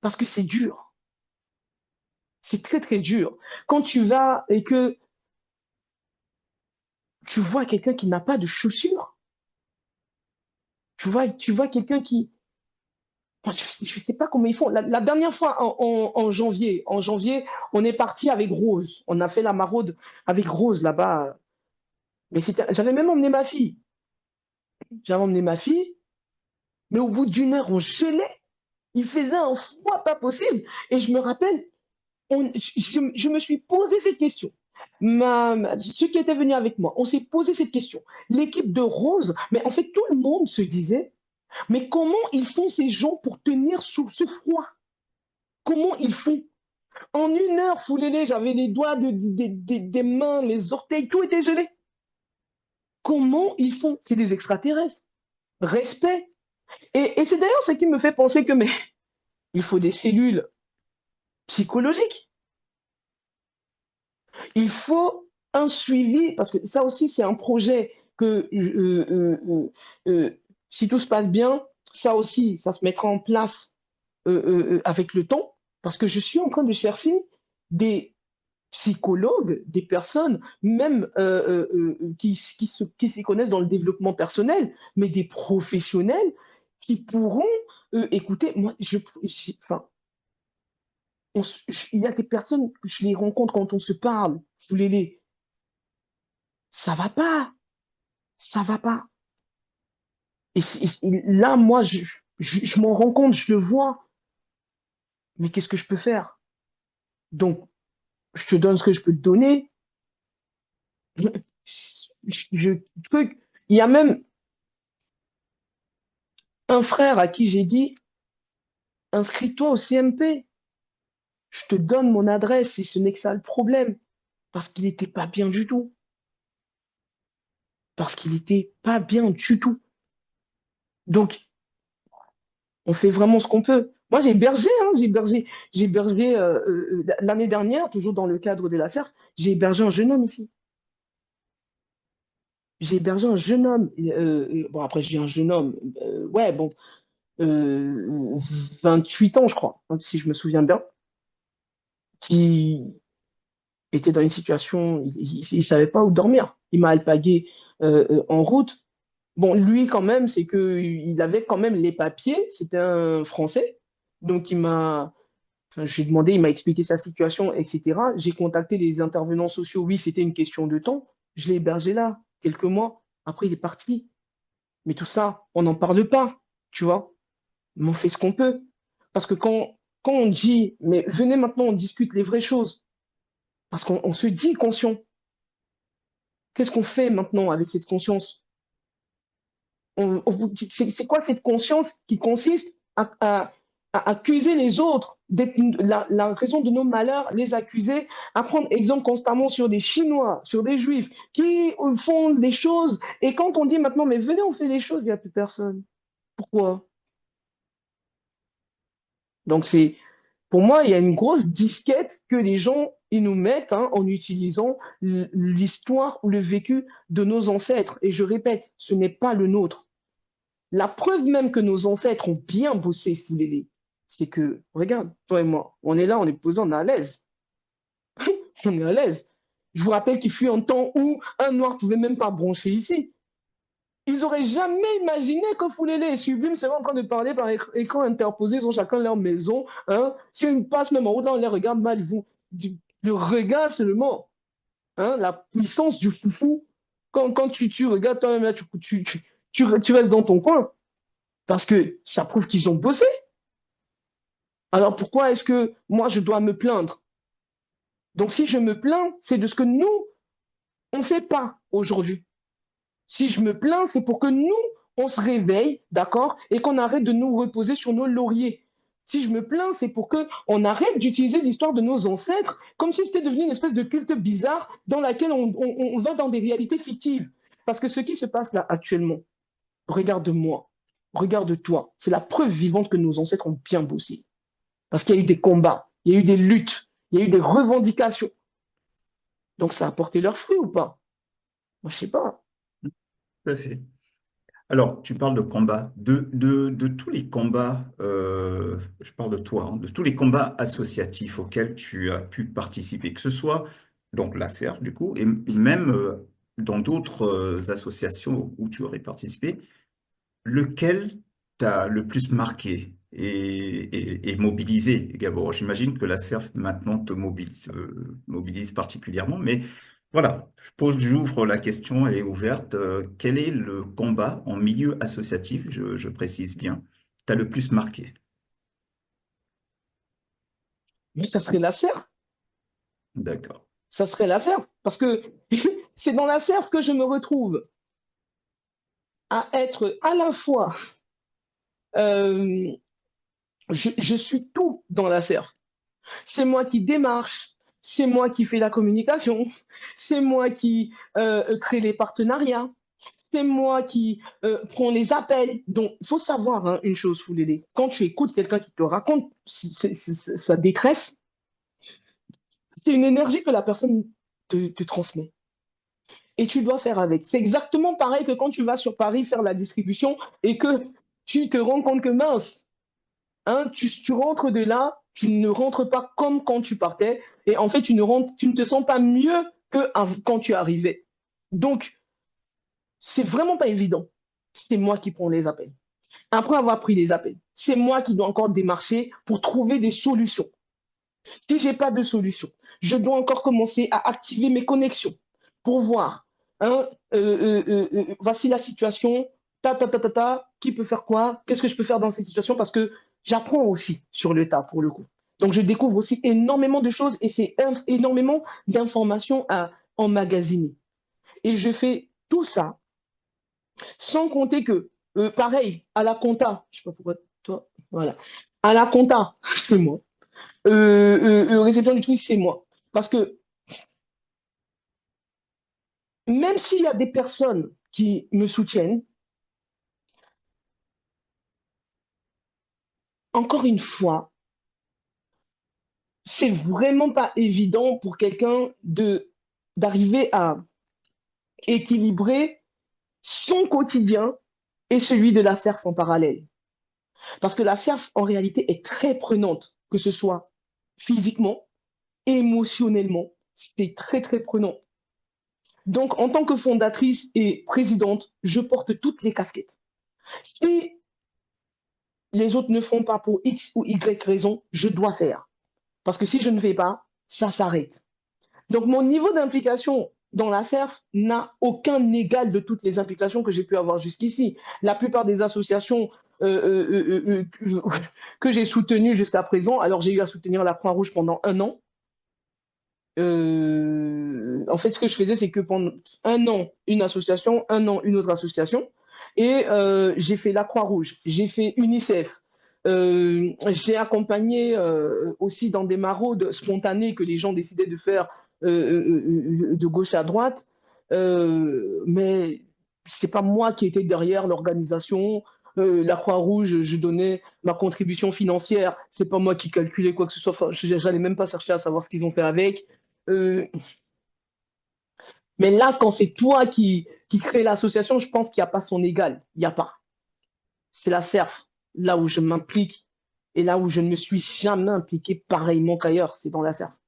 Parce que c'est dur. C'est très très dur. Quand tu vas et que tu vois quelqu'un qui n'a pas de chaussures, tu vois quelqu'un qui... Je ne sais pas comment ils font. La dernière fois, en janvier, on est parti avec Rose. On a fait la maraude avec Rose là-bas. Mais j'avais même emmené ma fille. J'avais emmené ma fille, mais au bout d'une heure, on gelait. Il faisait un froid pas possible. Et je me rappelle, je me suis posé cette question. Ceux qui étaient venus avec moi, on s'est posé cette question. L'équipe de Rose, mais en fait, tout le monde se disait, mais comment ils font ces gens pour tenir sous ce froid? Comment ils font? En une heure, foulez-les, j'avais les doigts des mains, les orteils, tout était gelé. Comment ils font? C'est des extraterrestres. Respect. Et c'est d'ailleurs ce qui me fait penser que mais il faut des cellules psychologiques. Il faut un suivi, parce que ça aussi, c'est un projet que, si tout se passe bien, ça aussi, ça se mettra en place avec le temps, parce que je suis en train de chercher des psychologues, des personnes, même qui s'y connaissent dans le développement personnel, mais des professionnels qui pourront écouter. Moi, enfin, il y a des personnes que je les rencontre quand on se parle, sous les ça va pas, ça va pas. Et là, moi, je m'en rends compte, je le vois, mais qu'est-ce que je peux faire? Donc, je te donne ce que je peux te donner. Je, truc, il y a même un frère à qui j'ai dit, inscris-toi au CMP. Je te donne mon adresse et ce n'est que ça le problème. Parce qu'il n'était pas bien du tout. Parce qu'il n'était pas bien du tout. Donc, on fait vraiment ce qu'on peut. Moi, j'ai hébergé, hein, j'ai hébergé l'année dernière, toujours dans le cadre de la CERF, j'ai hébergé un jeune homme ici. J'ai hébergé un jeune homme. Bon, après, je dis un jeune homme. Ouais, bon, 28 ans, je crois, hein, si je me souviens bien, qui était dans une situation, il savait pas où dormir. Il m'a alpagué en route. Bon, lui, quand même, c'est que il avait quand même les papiers. C'était un Français. Donc, enfin, je lui ai demandé, il m'a expliqué sa situation, etc. J'ai contacté les intervenants sociaux. Oui, c'était une question de temps. Je l'ai hébergé là, quelques mois. Après, il est parti. Mais tout ça, on n'en parle pas, tu vois. Mais on fait ce qu'on peut. Parce que quand on dit, mais venez maintenant, on discute les vraies choses. Parce qu'on se dit conscient. Qu'est-ce qu'on fait maintenant avec cette conscience? C'est quoi cette conscience qui consiste à accuser les autres d'être la raison de nos malheurs, les accuser, à prendre exemple constamment sur des Chinois, sur des Juifs qui font des choses. Et quand on dit maintenant, mais venez, on fait des choses, il n'y a plus personne. Pourquoi? Donc pour moi, il y a une grosse disquette que les gens ils nous mettent en utilisant l'histoire ou le vécu de nos ancêtres. Et je répète, ce n'est pas le nôtre. La preuve même que nos ancêtres ont bien bossé Foulélé, c'est que, regarde, toi et moi, on est là, on est posé, on est à l'aise. On est à l'aise. Je vous rappelle qu'il fut un temps où un noir ne pouvait même pas broncher ici. Ils n'auraient jamais imaginé que Foulélé et Sublime seraient en train de parler par écran interposé, ils ont chacun leur maison. Hein. Si ils passent même en route, là, on les regarde mal, ils vont. Le regard seulement, hein, la puissance du foufou. Quand tu regardes toi-même, là, tu restes dans ton coin. Parce que ça prouve qu'ils ont bossé. Alors pourquoi est-ce que moi, je dois me plaindre? Donc si je me plains, c'est de ce que nous, on ne fait pas aujourd'hui. Si je me plains, c'est pour que nous, on se réveille, d'accord, et qu'on arrête de nous reposer sur nos lauriers. Si je me plains, c'est pour qu'on arrête d'utiliser l'histoire de nos ancêtres comme si c'était devenu une espèce de culte bizarre dans laquelle on va dans des réalités fictives. Parce que ce qui se passe là actuellement, regarde-moi, regarde-toi, c'est la preuve vivante que nos ancêtres ont bien bossé. Parce qu'il y a eu des combats, il y a eu des luttes, il y a eu des revendications. Donc ça a porté leurs fruits ou pas? Moi, je sais pas. Tout à fait. Alors, tu parles de combat, de tous les combats, je parle de toi, hein, de tous les combats associatifs auxquels tu as pu participer, que ce soit donc la CERF du coup, et même dans d'autres associations où tu aurais participé, lequel t'a le plus marqué et mobilisé également? J'imagine que la CERF maintenant te mobilise particulièrement, mais voilà, j'ouvre la question, elle est ouverte. Quel est le combat en milieu associatif, je précise bien, t'a le plus marqué? Mais ça serait la serre. D'accord. Ça serait la serre. Parce que c'est dans la serre que je me retrouve à être à la fois, euh, je suis tout dans la serre. C'est moi qui démarche, c'est moi qui fais la communication, c'est moi qui crée les partenariats, c'est moi qui prends les appels. Donc, il faut savoir une chose, Foulélé. Quand tu écoutes quelqu'un qui te raconte sa détresse, c'est une énergie que la personne te transmet. Et tu dois faire avec. C'est exactement pareil que quand tu vas sur Paris faire la distribution et que tu te rends compte que mince, hein, tu rentres de là, tu ne rentres pas comme quand tu partais et en fait tu ne te sens pas mieux que quand tu arrivais. Donc, c'est vraiment pas évident. C'est moi qui prends les appels. Après avoir pris les appels, c'est moi qui dois encore démarcher pour trouver des solutions. Si j'ai pas de solution, je dois encore commencer à activer mes connexions pour voir, hein, voici la situation, qui peut faire quoi, qu'est-ce que je peux faire dans cette situation, parce que j'apprends aussi sur le tas pour le coup. Donc je découvre aussi énormément de choses et c'est énormément d'informations à emmagasiner. Et je fais tout ça sans compter que, pareil, à la compta, je sais pas pourquoi toi, voilà, à la compta, c'est moi. Réception du truc, c'est moi. Parce que même s'il y a des personnes qui me soutiennent, encore une fois, c'est vraiment pas évident pour quelqu'un d'arriver à équilibrer son quotidien et celui de la CERF en parallèle. Parce que la CERF, en réalité, est très prenante, que ce soit physiquement, émotionnellement. C'est très, très prenant. Donc, en tant que fondatrice et présidente, je porte toutes les casquettes. Si les autres ne font pas pour X ou Y raison, je dois faire. Parce que si je ne fais pas, ça s'arrête. Donc mon niveau d'implication dans la CERF n'a aucun égal de toutes les implications que j'ai pu avoir jusqu'ici. La plupart des associations que j'ai soutenues jusqu'à présent, alors j'ai eu à soutenir la Croix-Rouge pendant 1 an. En fait, ce que je faisais, c'est que pendant 1 an, une association, 1 an, une autre association. Et j'ai fait la Croix-Rouge, j'ai fait UNICEF, j'ai accompagné aussi dans des maraudes spontanées que les gens décidaient de faire de gauche à droite. Mais c'est pas moi qui étais derrière l'organisation. La Croix-Rouge, je donnais ma contribution financière. C'est pas moi qui calculais quoi que ce soit. Enfin, j'allais même pas chercher à savoir ce qu'ils ont fait avec. Euh, mais là, quand c'est toi qui crée l'association, je pense qu'il n'y a pas son égal. Il n'y a pas. C'est la CERF, là où je m'implique et là où je ne me suis jamais impliqué pareillement qu'ailleurs, c'est dans la CERF.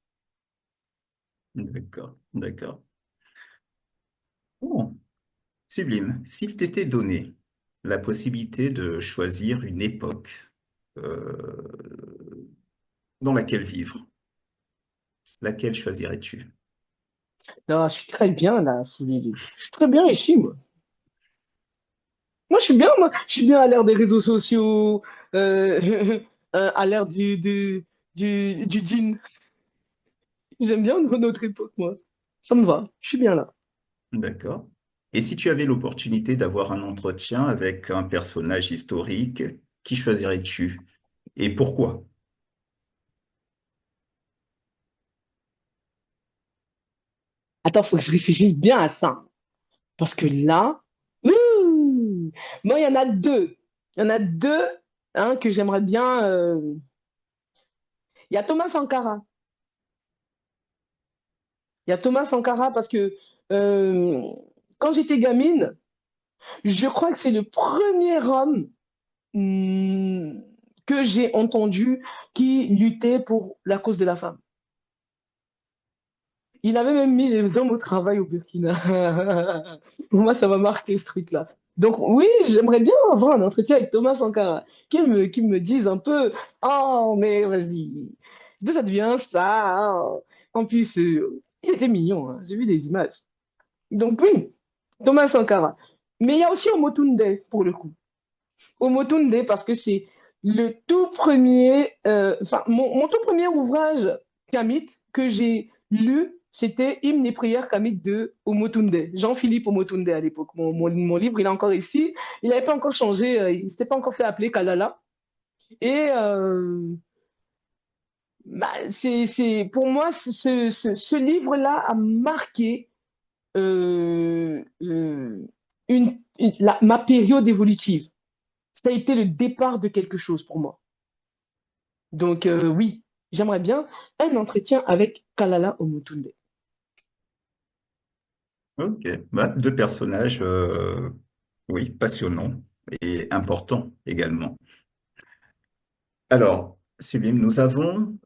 D'accord, d'accord. Bon, sublime. S'il t'était donné la possibilité de choisir une époque dans laquelle vivre, laquelle choisirais-tu? Là, je suis très bien là, sous les deux. Je suis très bien ici, moi. Moi, je suis bien, moi. Je suis bien à l'ère des réseaux sociaux, euh, à l'ère du jean. J'aime bien notre époque, moi. Ça me va. Je suis bien là. D'accord. Et si tu avais l'opportunité d'avoir un entretien avec un personnage historique, qui choisirais-tu et pourquoi? Attends, faut que je réfléchisse bien à ça. Parce que là, ouh, moi, il y en a deux. Il y en a deux hein, que j'aimerais bien. Il y a Thomas Sankara. Il y a Thomas Sankara parce que euh, quand j'étais gamine, je crois que c'est le premier homme hmm, que j'ai entendu qui luttait pour la cause de la femme. Il avait même mis les hommes au travail au Burkina. Pour moi, ça m'a marqué ce truc-là. Donc oui, j'aimerais bien avoir un entretien avec Thomas Sankara, qu'il me dise un peu, oh mais vas-y, d'où ça devient ça? Hein. En plus, il était mignon, hein. J'ai vu des images. Donc oui, Thomas Sankara. Mais il y a aussi Omotunde, pour le coup. Omotunde, parce que c'est le tout premier, enfin, mon tout premier ouvrage Kamit que j'ai lu, c'était Hymne et prière Kamit de Omotunde, Jean-Philippe Omotunde à l'époque. Mon livre, il est encore ici. Il n'avait pas encore changé, il ne s'était pas encore fait appeler Kalala. Et bah, pour moi, ce livre-là a marqué ma période évolutive. Ça a été le départ de quelque chose pour moi. Donc oui, j'aimerais bien un entretien avec Kalala Omotunde. Ok, bah, deux personnages, oui, passionnants et importants également. Alors, Sublime, nous avons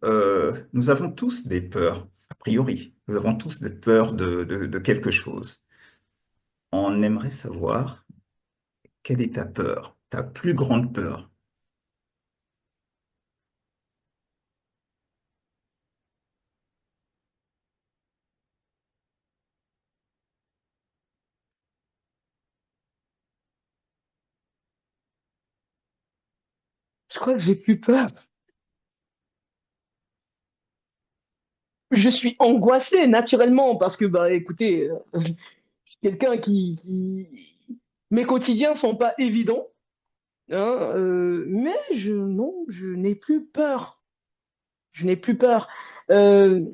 tous des peurs, a priori. Nous avons tous des peurs de quelque chose. On aimerait savoir quelle est ta peur, ta plus grande peur. Je crois que j'ai plus peur. Je suis angoissée naturellement parce que, bah, écoutez, je suis quelqu'un Mes quotidiens sont pas évidents, hein, mais non, je n'ai plus peur. Je n'ai plus peur. Euh,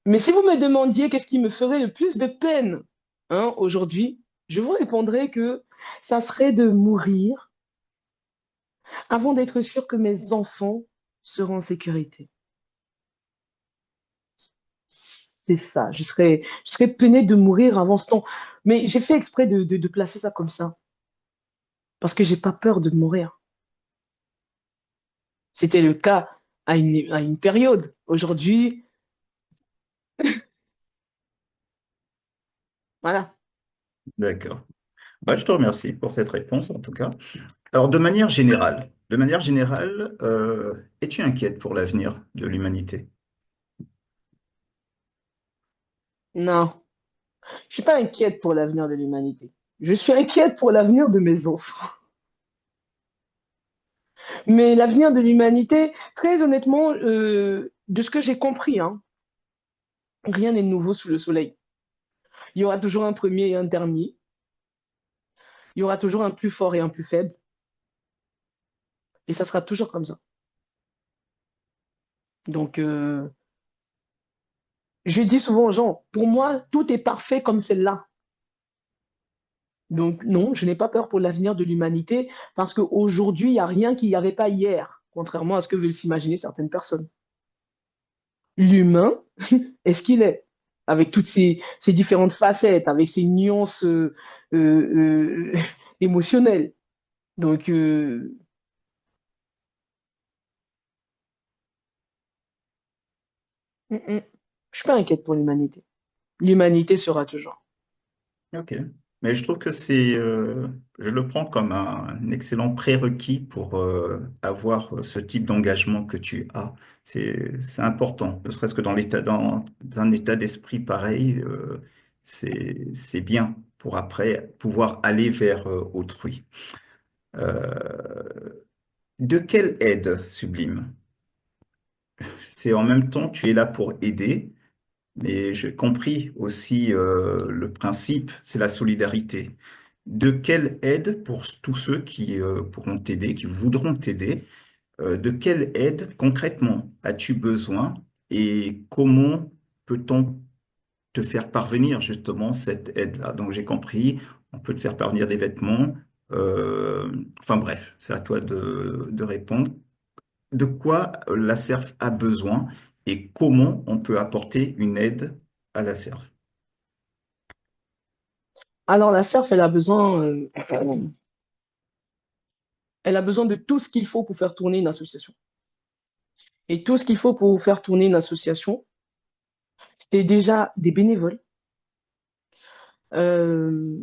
mais si vous me demandiez qu'est-ce qui me ferait le plus de peine hein, aujourd'hui, je vous répondrais que ça serait de mourir avant d'être sûr que mes enfants seront en sécurité. C'est ça. Je serais peinée de mourir avant ce temps. Mais j'ai fait exprès de placer ça comme ça, parce que j'ai pas peur de mourir. C'était le cas à une période. Aujourd'hui, voilà. D'accord. Bah, je te remercie pour cette réponse, en tout cas. Alors, de manière générale, es-tu inquiète pour l'avenir de l'humanité? Non, je suis pas inquiète pour l'avenir de l'humanité. Je suis inquiète pour l'avenir de mes enfants. Mais l'avenir de l'humanité, très honnêtement, de ce que j'ai compris, hein, rien n'est nouveau sous le soleil. Il y aura toujours un premier et un dernier. Il y aura toujours un plus fort et un plus faible. Et ça sera toujours comme ça. Donc, je dis souvent aux gens, pour moi, tout est parfait comme c'est là. Donc non, je n'ai pas peur pour l'avenir de l'humanité parce qu'aujourd'hui, il n'y a rien qu'il n'y avait pas hier, contrairement à ce que veulent s'imaginer certaines personnes. L'humain est ce qu'il est, avec toutes ses différentes facettes, avec ses nuances émotionnelles. Donc, mm, mm. Je suis pas inquiète pour l'humanité. L'humanité sera toujours. Ok. Mais je trouve que je le prends comme un excellent prérequis pour avoir ce type d'engagement que tu as. C'est important, ne serait-ce que dans un état d'esprit pareil, c'est bien pour après pouvoir aller vers autrui. Euh, de quelle aide sublime? C'est en même temps, tu es là pour aider, mais j'ai compris aussi le principe, c'est la solidarité. De quelle aide pour tous ceux qui pourront t'aider, qui voudront t'aider, de quelle aide concrètement as-tu besoin et comment peut-on te faire parvenir justement cette aide-là? Donc j'ai compris, on peut te faire parvenir des vêtements, enfin bref, c'est à toi de répondre. De quoi la SERF a besoin et comment on peut apporter une aide à la SERF? Alors, la CERF, elle a besoin de tout ce qu'il faut pour faire tourner une association. Et tout ce qu'il faut pour faire tourner une association, c'est déjà des bénévoles, euh,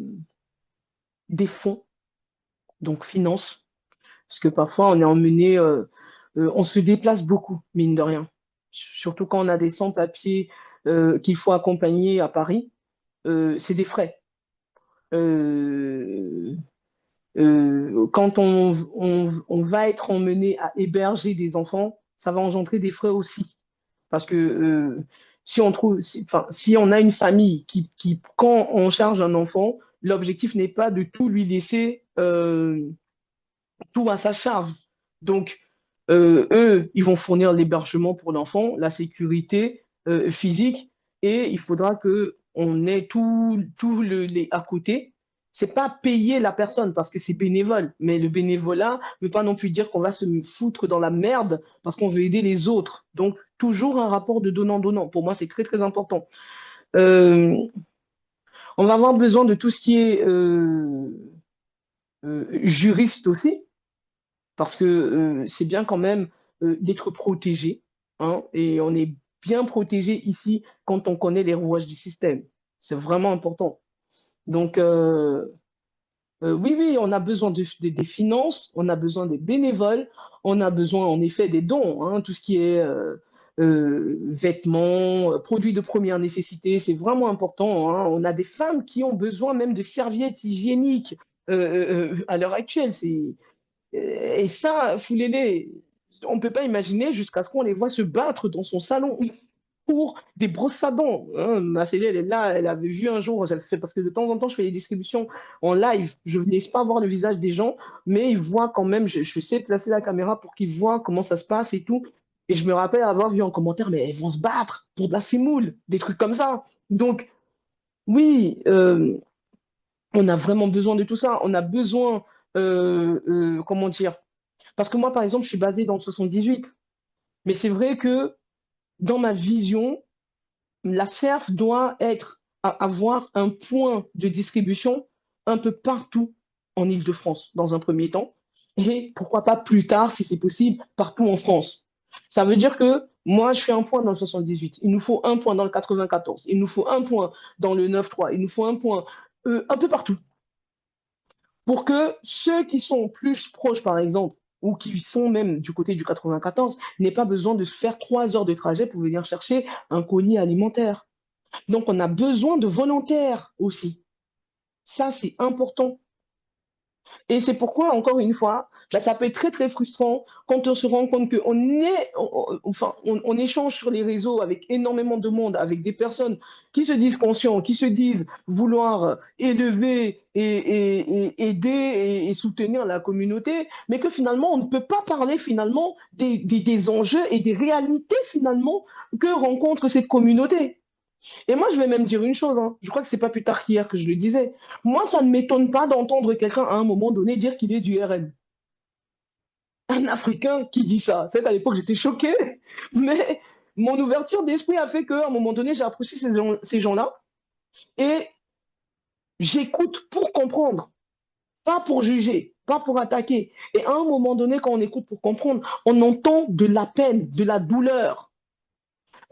des fonds, donc finances, parce que parfois on est emmené, on se déplace beaucoup, mine de rien. Surtout quand on a des sans-papiers qu'il faut accompagner à Paris, c'est des frais. Euh, quand on va être emmené à héberger des enfants, ça va engendrer des frais aussi. Parce que enfin, si on a une famille quand on charge un enfant, l'objectif n'est pas de tout lui laisser tout à sa charge. Donc, eux, ils vont fournir l'hébergement pour l'enfant, la sécurité physique, et il faudra que on ait les à côté. C'est pas payer la personne parce que c'est bénévole, mais le bénévolat ne veut pas non plus dire qu'on va se foutre dans la merde parce qu'on veut aider les autres. Donc, toujours un rapport de donnant-donnant. Pour moi, c'est très, très important. Euh, on va avoir besoin de tout ce qui est juriste aussi, parce que c'est bien quand même d'être protégé, hein, et on est bien protégé ici quand on connaît les rouages du système. C'est vraiment important. Donc, oui, oui, on a besoin des finances, on a besoin des bénévoles, on a besoin en effet des dons, hein, tout ce qui est vêtements, produits de première nécessité, c'est vraiment important, hein. On a des femmes qui ont besoin même de serviettes hygiéniques à l'heure actuelle. Et ça, Foulélé, on ne peut pas imaginer jusqu'à ce qu'on les voit se battre dans son salon pour des brosses à dents, hein. Ma cellule, elle est là, elle avait vu un jour, parce que de temps en temps, je fais des distributions en live. Je ne laisse pas voir le visage des gens, mais ils voient quand même, je sais placer la caméra pour qu'ils voient comment ça se passe et tout. Et je me rappelle avoir vu en commentaire, mais elles vont se battre pour de la semoule, des trucs comme ça. Donc, oui, on a vraiment besoin de tout ça. On a besoin, comment dire, parce que moi, par exemple, je suis basée dans le 78. Mais c'est vrai que dans ma vision, la CERF doit avoir un point de distribution un peu partout en Île-de-France, dans un premier temps. Et pourquoi pas plus tard, si c'est possible, partout en France. Ça veut dire que moi, je fais un point dans le 78. Il nous faut un point dans le 94. Il nous faut un point dans le 9-3. Il nous faut un point un peu partout pour que ceux qui sont plus proches, par exemple, ou qui sont même du côté du 94, n'aient pas besoin de se faire 3 heures de trajet pour venir chercher un colis alimentaire. Donc, on a besoin de volontaires aussi. Ça, c'est important. Et c'est pourquoi, encore une fois, bah, ça peut être très, très frustrant quand on se rend compte on échange sur les réseaux avec énormément de monde, avec des personnes qui se disent conscients, qui se disent vouloir élever et aider et soutenir la communauté, mais que finalement, on ne peut pas parler finalement des enjeux et des réalités finalement que rencontre cette communauté. Et moi, je vais même dire une chose, hein. Je crois que c'est pas plus tard qu'hier que je le disais. Moi, ça ne m'étonne pas d'entendre quelqu'un à un moment donné dire qu'il est du RN. Un Africain qui dit ça. C'est qu'à l'époque, j'étais choquée, mais mon ouverture d'esprit a fait qu'à un moment donné, j'ai approché ces gens-là et j'écoute pour comprendre, pas pour juger, pas pour attaquer. Et à un moment donné, quand on écoute pour comprendre, on entend de la peine, de la douleur.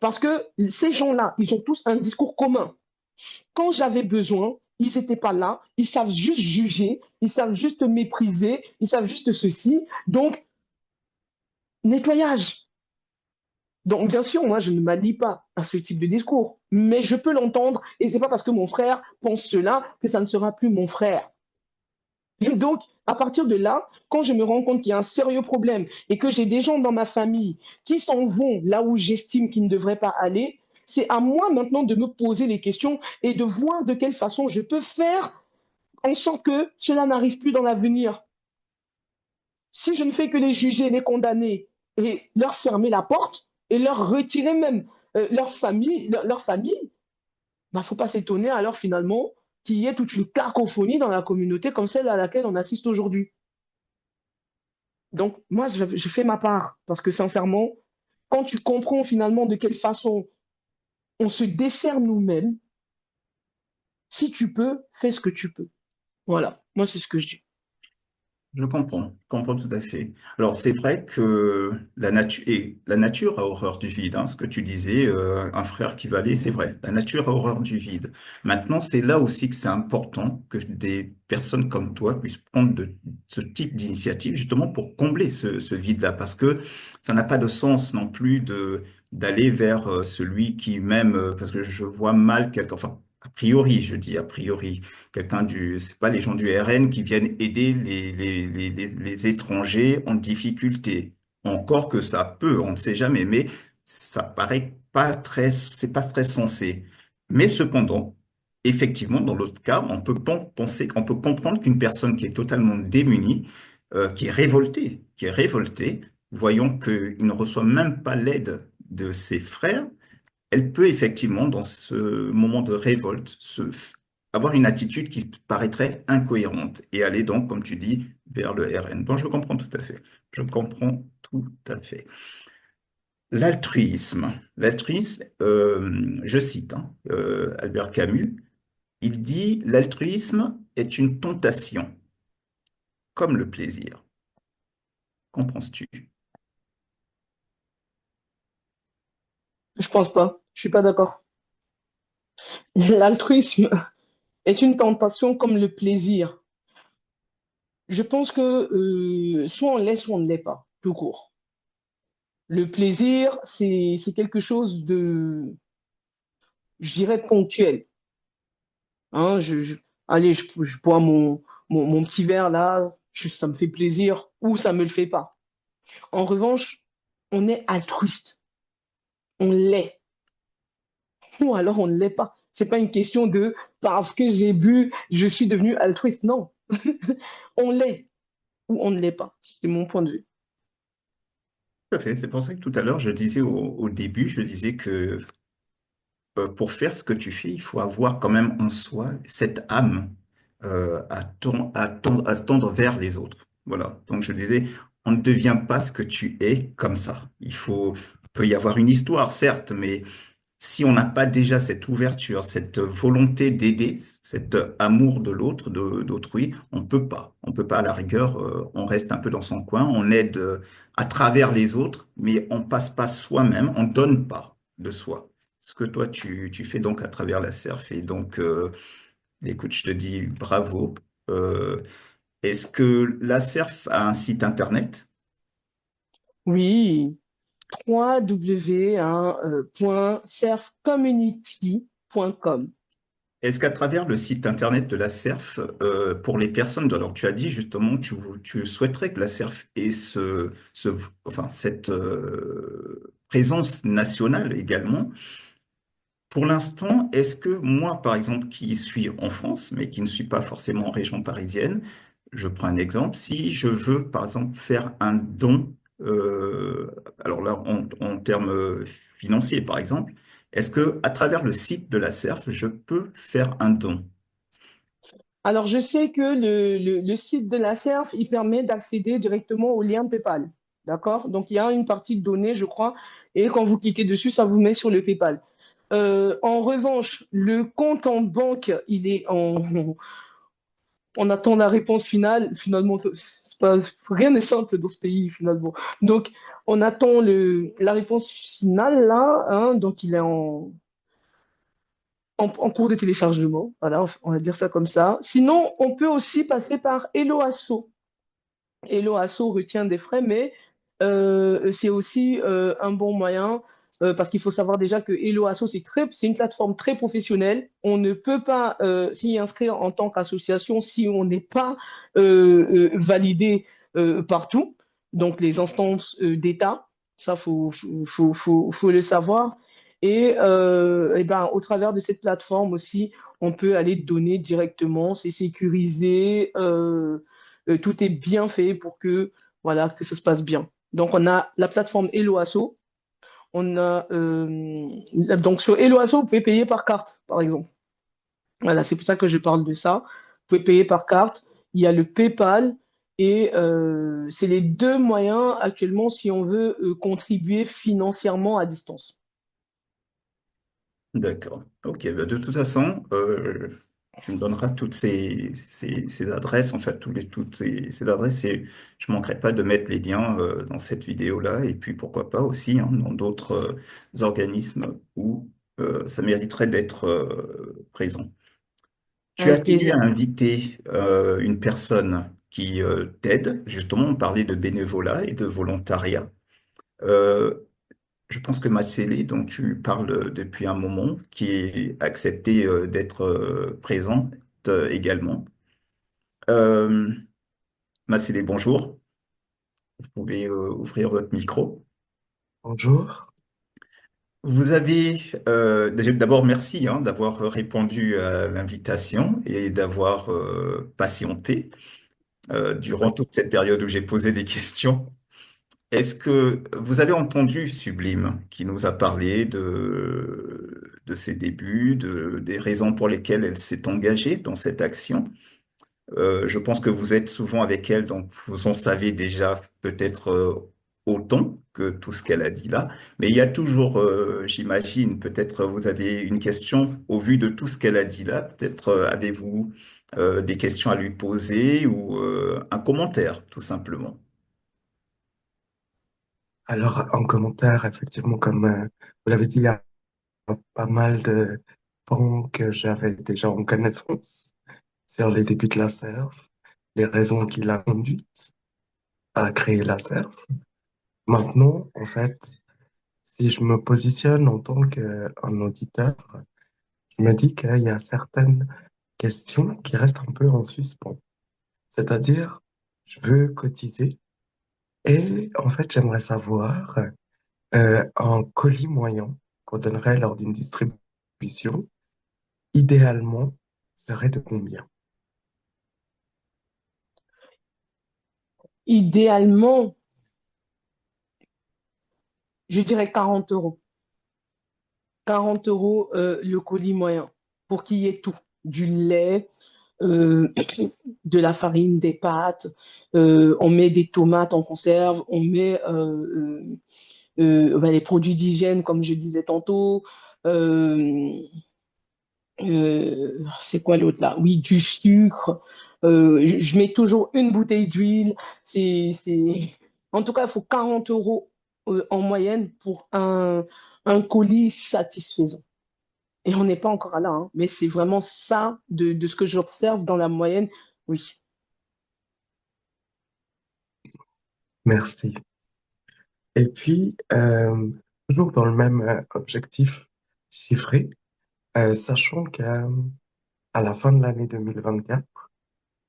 Parce que ces gens-là, ils ont tous un discours commun. Quand j'avais besoin, ils n'étaient pas là, ils savent juste juger, ils savent juste mépriser, ils savent juste ceci. Donc, nettoyage. Donc, bien sûr, moi, je ne m'allie pas à ce type de discours, mais je peux l'entendre, et c'est pas parce que mon frère pense cela que ça ne sera plus mon frère. Et donc, à partir de là, quand je me rends compte qu'il y a un sérieux problème et que j'ai des gens dans ma famille qui s'en vont là où j'estime qu'ils ne devraient pas aller, c'est à moi maintenant de me poser les questions et de voir de quelle façon je peux faire en sorte que cela n'arrive plus dans l'avenir. Si je ne fais que les juger, les condamner et leur fermer la porte et leur retirer même leur famille, bah, faut pas s'étonner alors finalement qu'il y ait toute une cacophonie dans la communauté comme celle à laquelle on assiste aujourd'hui. Donc moi, je fais ma part parce que sincèrement, quand tu comprends finalement de quelle façon on se dessert nous-mêmes, si tu peux, fais ce que tu peux. Voilà, moi c'est ce que je dis. Je comprends tout à fait. Alors c'est vrai que la nature a horreur du vide, hein, ce que tu disais, un frère qui va aller, c'est vrai, la nature a horreur du vide. Maintenant, c'est là aussi que c'est important que des personnes comme toi puissent prendre ce type d'initiative justement pour combler ce vide-là, parce que ça n'a pas de sens non plus de d'aller vers celui qui même, parce que je vois mal quelqu'un, enfin a priori, je dis a priori quelqu'un c'est pas les gens du RN qui viennent aider les étrangers en difficulté. Encore que ça peut, on ne sait jamais, mais ça paraît pas très, c'est pas très sensé. Mais cependant, effectivement, dans l'autre cas, on peut penser, on peut comprendre qu'une personne qui est totalement démunie, qui est révoltée, voyant qu'il ne reçoit même pas l'aide de ses frères, elle peut effectivement, dans ce moment de révolte, avoir une attitude qui paraîtrait incohérente et aller donc, comme tu dis, vers le RN. Bon, je comprends tout à fait. Je comprends tout à fait. L'altruisme, je cite hein, Albert Camus, il dit, l'altruisme est une tentation, comme le plaisir. Qu'en penses-tu? Je pense pas, je suis pas d'accord. L'altruisme est une tentation comme le plaisir. Je pense que soit on l'est, soit on ne l'est pas, tout court. Le plaisir, c'est quelque chose de, je dirais, ponctuel. Hein, allez, je bois mon petit verre là, ça me fait plaisir, ou ça me le fait pas. En revanche, on est altruiste, on l'est, ou alors on ne l'est pas. C'est pas une question de parce que j'ai bu, je suis devenu altruiste. Non, on l'est ou on ne l'est pas. C'est mon point de vue. Tout à fait. C'est pour ça que tout à l'heure, je disais au début, je disais que pour faire ce que tu fais, il faut avoir quand même en soi cette âme à tendre vers les autres. Voilà. Donc je disais, on ne devient pas ce que tu es comme ça. Peut y avoir une histoire, certes, mais si on n'a pas déjà cette ouverture, cette volonté d'aider, cet amour de l'autre, d'autrui, on peut pas. On peut pas à la rigueur, on reste un peu dans son coin, on aide à travers les autres, mais on passe pas soi-même, on donne pas de soi. Ce que toi tu fais donc à travers la CERF. Et donc, écoute, je te dis bravo. Euh, Est-ce que la CERF a un site internet? Oui, www.surfcommunity.com. Est-ce qu'à travers le site internet de la CERF, pour les personnes, alors tu as dit justement que tu souhaiterais que la CERF ait enfin, cette présence nationale également. Pour l'instant, est-ce que moi, par exemple, qui suis en France, mais qui ne suis pas forcément en région parisienne, je prends un exemple, si je veux, par exemple, faire un don, alors là, en termes financiers, par exemple, Est-ce que à travers le site de la CERF, je peux faire un don? Alors, je sais que le site de la CERF, il permet d'accéder directement au lien PayPal. D'accord? Donc, il y a une partie de données, je crois, et quand vous cliquez dessus, ça vous met sur le PayPal. En revanche, le compte en banque, on attend la réponse finale. Finalement, rien n'est simple dans ce pays, finalement. Donc, on attend la réponse finale, là, hein, donc il est en cours de téléchargement. Voilà, on va dire ça comme ça. Sinon, on peut aussi passer par Helloasso. Helloasso retient des frais, mais c'est aussi un bon moyen parce qu'il faut savoir déjà que Helloasso, c'est une plateforme très professionnelle. On ne peut pas s'y inscrire en tant qu'association si on n'est pas validé partout. Donc, les instances d'État, ça, faut le savoir. Et ben, au travers de cette plateforme aussi, on peut aller donner directement, c'est sécurisé. Tout est bien fait pour que, voilà, que ça se passe bien. Donc, on a la plateforme Helloasso. Donc, sur Helloasso, vous pouvez payer par carte, par exemple. Voilà, c'est pour ça que je parle de ça. Vous pouvez payer par carte. Il y a le PayPal. Et c'est les deux moyens actuellement si on veut contribuer financièrement à distance. D'accord. Ok, bah, de toute façon, tu me donneras toutes ces adresses, en fait, toutes ces adresses, et je ne manquerai pas de mettre les liens dans cette vidéo-là, et puis pourquoi pas aussi hein, dans d'autres organismes où ça mériterait d'être présent. Tu as Avec tenu à plaisir. inviter une personne qui t'aide, justement, on parlait de bénévolat et de volontariat. Euh, je pense que Macélé, dont tu parles depuis un moment, qui est accepté d'être présent également. Euh, Macélé, bonjour. Vous pouvez ouvrir votre micro. Bonjour. Vous avez d'abord merci hein, d'avoir répondu à l'invitation et d'avoir patienté durant Oui. toute cette période où j'ai posé des questions. Est-ce que vous avez entendu Sublime qui nous a parlé de ses débuts, des raisons pour lesquelles elle s'est engagée dans cette action? Je pense que vous êtes souvent avec elle, donc vous en savez déjà peut-être autant que tout ce qu'elle a dit là. Mais il y a toujours, j'imagine, peut-être vous avez une question au vu de tout ce qu'elle a dit là. Peut-être avez-vous des questions à lui poser ou un commentaire, tout simplement. Alors, en commentaire, effectivement, comme vous l'avez dit, il y a pas mal de points que j'avais déjà en connaissance sur les débuts de la SERF, les raisons qui l'ont conduite à créer la SERF. Maintenant, en fait, si je me positionne en tant qu'un auditeur, je me dis qu'il y a certaines questions qui restent un peu en suspens. C'est-à-dire, je veux cotiser et en fait, j'aimerais savoir un colis moyen qu'on donnerait lors d'une distribution, idéalement, serait de combien? Idéalement, je dirais 40 euros. 40 € le colis moyen pour qu'il y ait tout. Du lait, euh, de la farine, des pâtes, on met des tomates en conserve, on met les produits d'hygiène, comme je disais tantôt. Euh, c'est quoi l'autre là? Oui, du sucre. Je mets toujours une bouteille d'huile. En tout cas, il faut 40 € en moyenne pour un colis satisfaisant. Et on n'est pas encore là, hein, mais c'est vraiment ça de ce que j'observe dans la moyenne. Oui. Merci. Et puis, toujours dans le même objectif chiffré, sachant qu'à à la fin de l'année 2024,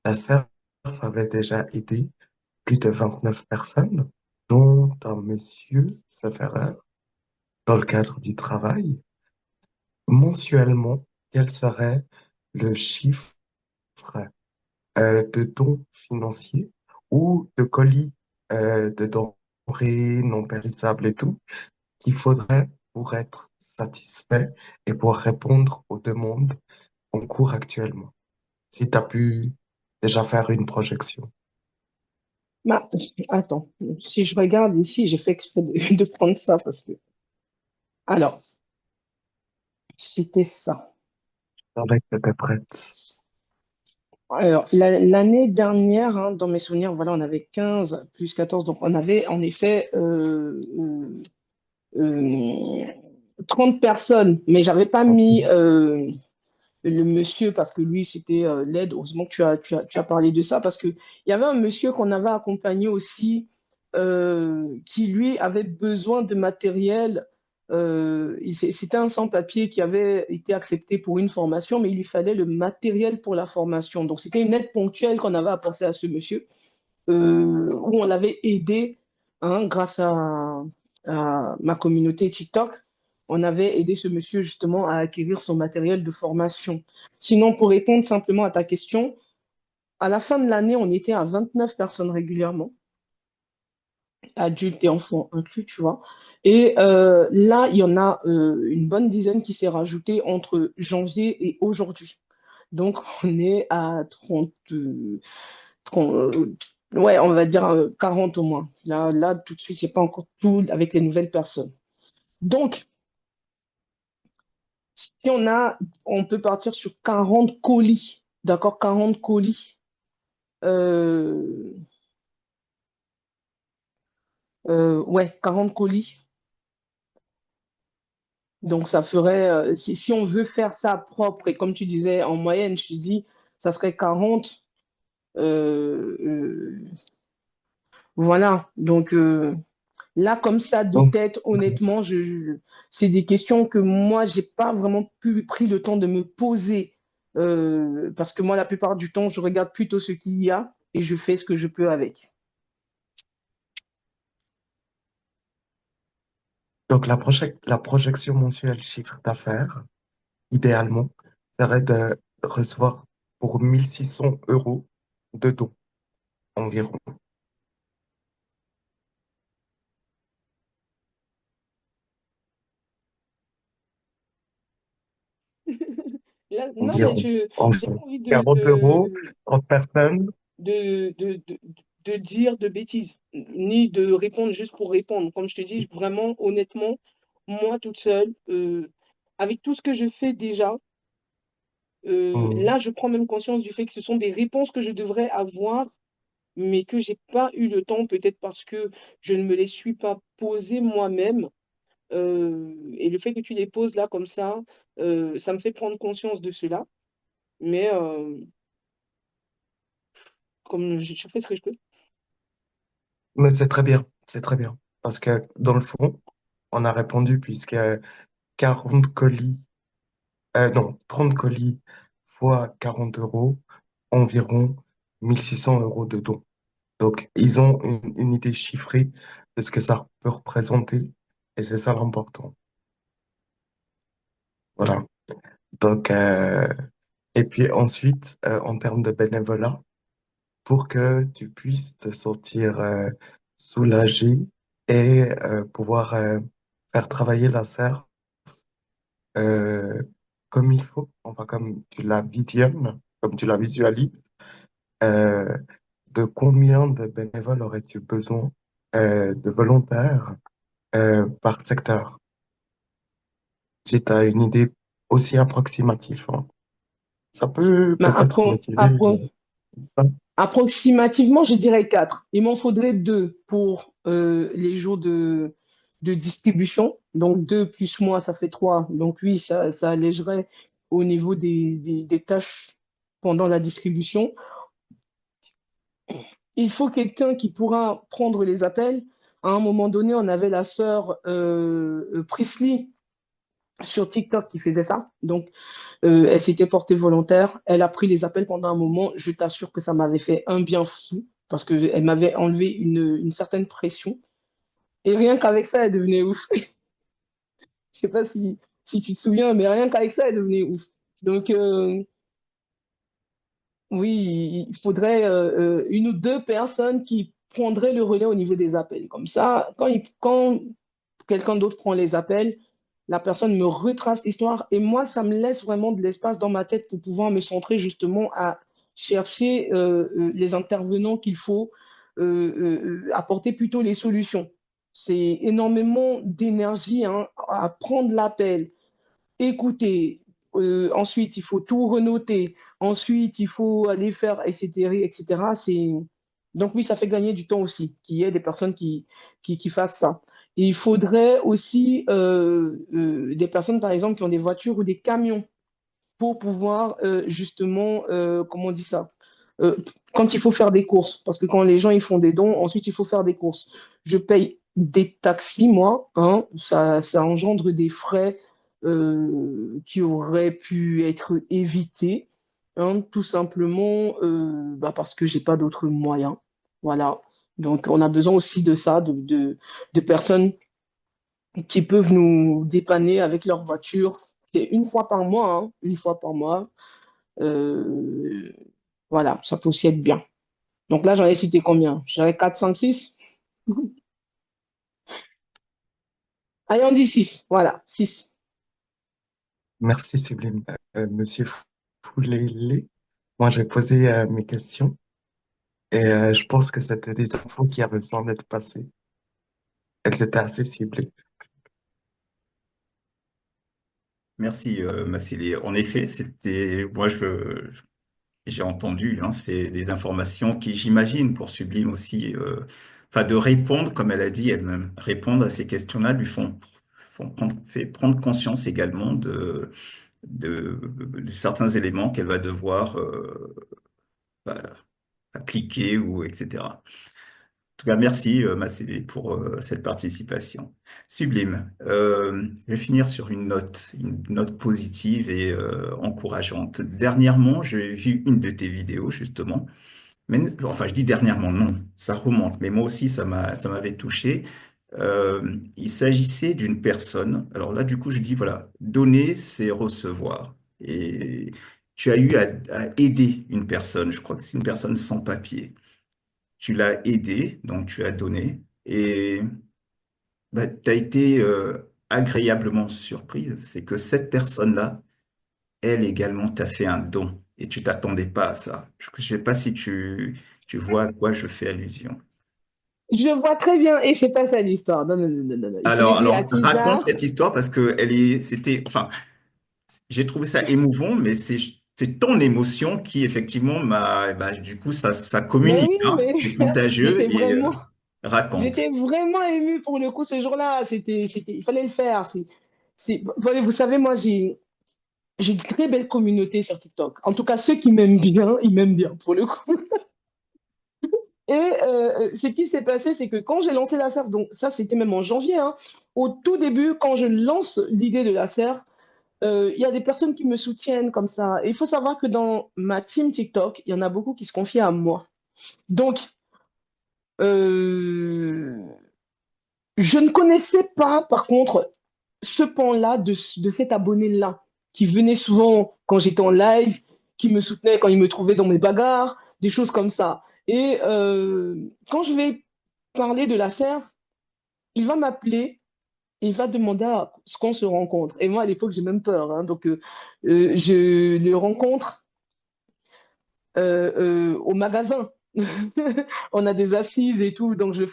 la SERF avait déjà aidé plus de 29 personnes, dont un monsieur, Seferer, dans le cadre du travail. Mensuellement, quel serait le chiffre de dons financiers ou de colis de denrées non périssables et tout qu'il faudrait pour être satisfait et pouvoir répondre aux demandes en cours actuellement. Si tu as pu déjà faire une projection. Bah, attends, si je regarde ici, j'ai fait exprès de prendre ça parce que. Alors, c'était ça. Avec que t'es prête. Alors, l'année dernière, hein, dans mes souvenirs, voilà, on avait 15 plus 14, donc on avait en effet 30 personnes, mais j'avais pas mis le monsieur parce que lui, c'était l'aide. Heureusement que tu as parlé de ça parce qu'il y avait un monsieur qu'on avait accompagné aussi qui, lui, avait besoin de matériel. C'était un sans-papier qui avait été accepté pour une formation, mais il lui fallait le matériel pour la formation. Donc, c'était une aide ponctuelle qu'on avait apportée à ce monsieur où on l'avait aidé hein, grâce à ma communauté TikTok. On avait aidé ce monsieur justement à acquérir son matériel de formation. Sinon, pour répondre simplement à ta question, à la fin de l'année, on était à 29 personnes régulièrement, adultes et enfants inclus, tu vois. Et là, il y en a une bonne dizaine qui s'est rajoutée entre janvier et aujourd'hui. Donc, on est à 30, 30, ouais, on va dire 40 au moins. Là, tout de suite, j'ai pas encore tout avec les nouvelles personnes. Donc, si on peut partir sur 40 colis, d'accord, 40 colis. Euh, ouais, 40 colis. Donc, ça ferait, si on veut faire ça propre, et comme tu disais, en moyenne, je te dis, ça serait 40. euh, euh, voilà. Donc, là, comme ça, de Donc, tête, honnêtement, c'est des questions que moi, j'ai pas vraiment pris le temps de me poser. Parce que moi, la plupart du temps, je regarde plutôt ce qu'il y a et je fais ce que je peux avec. donc la projection mensuelle chiffre d'affaires, idéalement, serait de recevoir pour 1600 euros de dons environ. Non, mais Environ. j'ai pas Environ. envie 40 euros, 30 personnes. de, de, de, de dire de bêtises, ni de répondre juste pour répondre. Comme je te dis, vraiment, honnêtement, moi toute seule, avec tout ce que je fais déjà, Hmm. là, je prends même conscience du fait que ce sont des réponses que je devrais avoir, mais que j'ai pas eu le temps, peut-être parce que je ne me les suis pas posées moi-même. Et le fait que tu les poses là comme ça me fait prendre conscience de cela. Mais comme je fais ce que je peux. Mais c'est très bien. Parce que dans le fond, on a répondu puisque 40 colis, non, 30 colis fois 40 euros, environ 1600 euros de dons. Donc, ils ont une idée chiffrée de ce que ça peut représenter et c'est ça l'important. Voilà. Donc, et puis ensuite, en termes de bénévolat, pour que tu puisses te sentir soulagé et pouvoir faire travailler la serre euh, comme il faut, enfin comme tu la visionnes, comme tu la visualises, euh, de combien de bénévoles aurais-tu besoin de volontaires par secteur? Si tu as une idée aussi approximative, hein. Ça peut Mais peut-être motiver. approximativement, je dirais 4. Il m'en faudrait 2 pour les jours de distribution. Donc 2 plus moi, ça fait 3. Donc oui, ça allégerait au niveau des tâches pendant la distribution. Il faut quelqu'un qui pourra prendre les appels. À un moment donné, on avait la sœur Prisley sur TikTok qui faisait ça. Donc, elle s'était portée volontaire. Elle a pris les appels pendant un moment. Je t'assure que ça m'avait fait un bien fou parce qu'elle m'avait enlevé une certaine pression. Et rien qu'avec ça, elle devenait ouf. Je sais pas si tu te souviens, mais rien qu'avec ça, elle devenait ouf. Donc, oui, il faudrait une ou deux personnes qui prendraient le relais au niveau des appels. Comme ça, quand quelqu'un d'autre prend les appels, la personne me retrace l'histoire et moi, ça me laisse vraiment de l'espace dans ma tête pour pouvoir me centrer justement à chercher les intervenants qu'il faut, apporter plutôt les solutions. C'est énormément d'énergie hein, à prendre l'appel, écouter. Ensuite, il faut tout renoter. Ensuite, il faut aller faire, etc., etc. Donc oui, ça fait gagner du temps aussi, qu'il y ait des personnes qui fassent ça. Et il faudrait aussi des personnes, par exemple, qui ont des voitures ou des camions pour pouvoir justement, comment on dit ça, Euh, quand il faut faire des courses, parce que quand les gens ils font des dons, ensuite il faut faire des courses. Je paye des taxis, moi, hein, ça engendre des frais qui auraient pu être évités, hein, tout simplement bah, parce que j'ai pas d'autres moyens. Voilà. Donc on a besoin aussi de ça, de personnes qui peuvent nous dépanner avec leur voiture. C'est une fois par mois, hein, une fois par mois. Euh, voilà, ça peut aussi être bien. Donc là, j'en ai cité combien? J'avais 4, 5, 6. Allez, on dit 6. Voilà, 6. Merci, Sublime. Monsieur Foulélé, moi, j'ai posé mes questions et je pense que c'était des infos qui avaient besoin d'être passées. Elles étaient assez ciblées. Merci, Massili. En effet, j'ai entendu, hein, c'est des informations qui, j'imagine, pour Sublime aussi, enfin, de répondre, comme elle a dit elle-même, répondre à ces questions-là fait prendre conscience également de certains éléments qu'elle va devoir bah, appliquer ou etc. En tout cas, merci, Massili, pour cette participation. Sublime. Je vais finir sur une note positive et encourageante. Dernièrement, j'ai vu une de tes vidéos, justement. Mais, enfin, je dis dernièrement, non, ça remonte. Mais moi aussi, ça m'avait touché. Il s'agissait d'une personne. Alors là, du coup, je dis, voilà, donner, c'est recevoir. Et tu as eu à aider une personne. Je crois que c'est une personne sans papier. Tu l'as aidé, donc tu as donné, et bah, tu as été agréablement surprise. C'est que cette personne-là, elle également t'a fait un don, et tu t'attendais pas à ça. Je ne sais pas si tu vois à quoi je fais allusion. Je vois très bien, et c'est pas ça l'histoire. Non, non, non, non, non, non. Il faut laisser à Alors raconte César. cette histoire parce que enfin, j'ai trouvé ça émouvant, mais c'est ton émotion qui effectivement bah, du coup, ça Mais communique, oui, hein, mais c'est contagieux j'étais et vraiment, raconte. j'étais vraiment émue pour le coup ce jour-là. Il fallait le faire. Vous savez, moi, j'ai une très belle communauté sur TikTok. En tout cas, ceux qui m'aiment bien, ils m'aiment bien pour le coup. Et ce qui s'est passé, c'est que quand j'ai lancé la serve, donc ça c'était même en janvier, hein, au tout début, quand je lance l'idée de la serve, il y a des personnes qui me soutiennent comme ça. Et il faut savoir que dans ma team TikTok, il y en a beaucoup qui se confient à moi. Donc, euh, je ne connaissais pas, par contre, ce pan-là de cet abonné-là, qui venait souvent quand j'étais en live, qui me soutenait quand il me trouvait dans mes bagarres, des choses comme ça. Et quand je vais parler de la serve, il va m'appeler et il va demander à ce qu'on se rencontre. Et moi, à l'époque, j'ai même peur, hein. Donc, je le rencontre au magasin. On a des assises et tout, donc je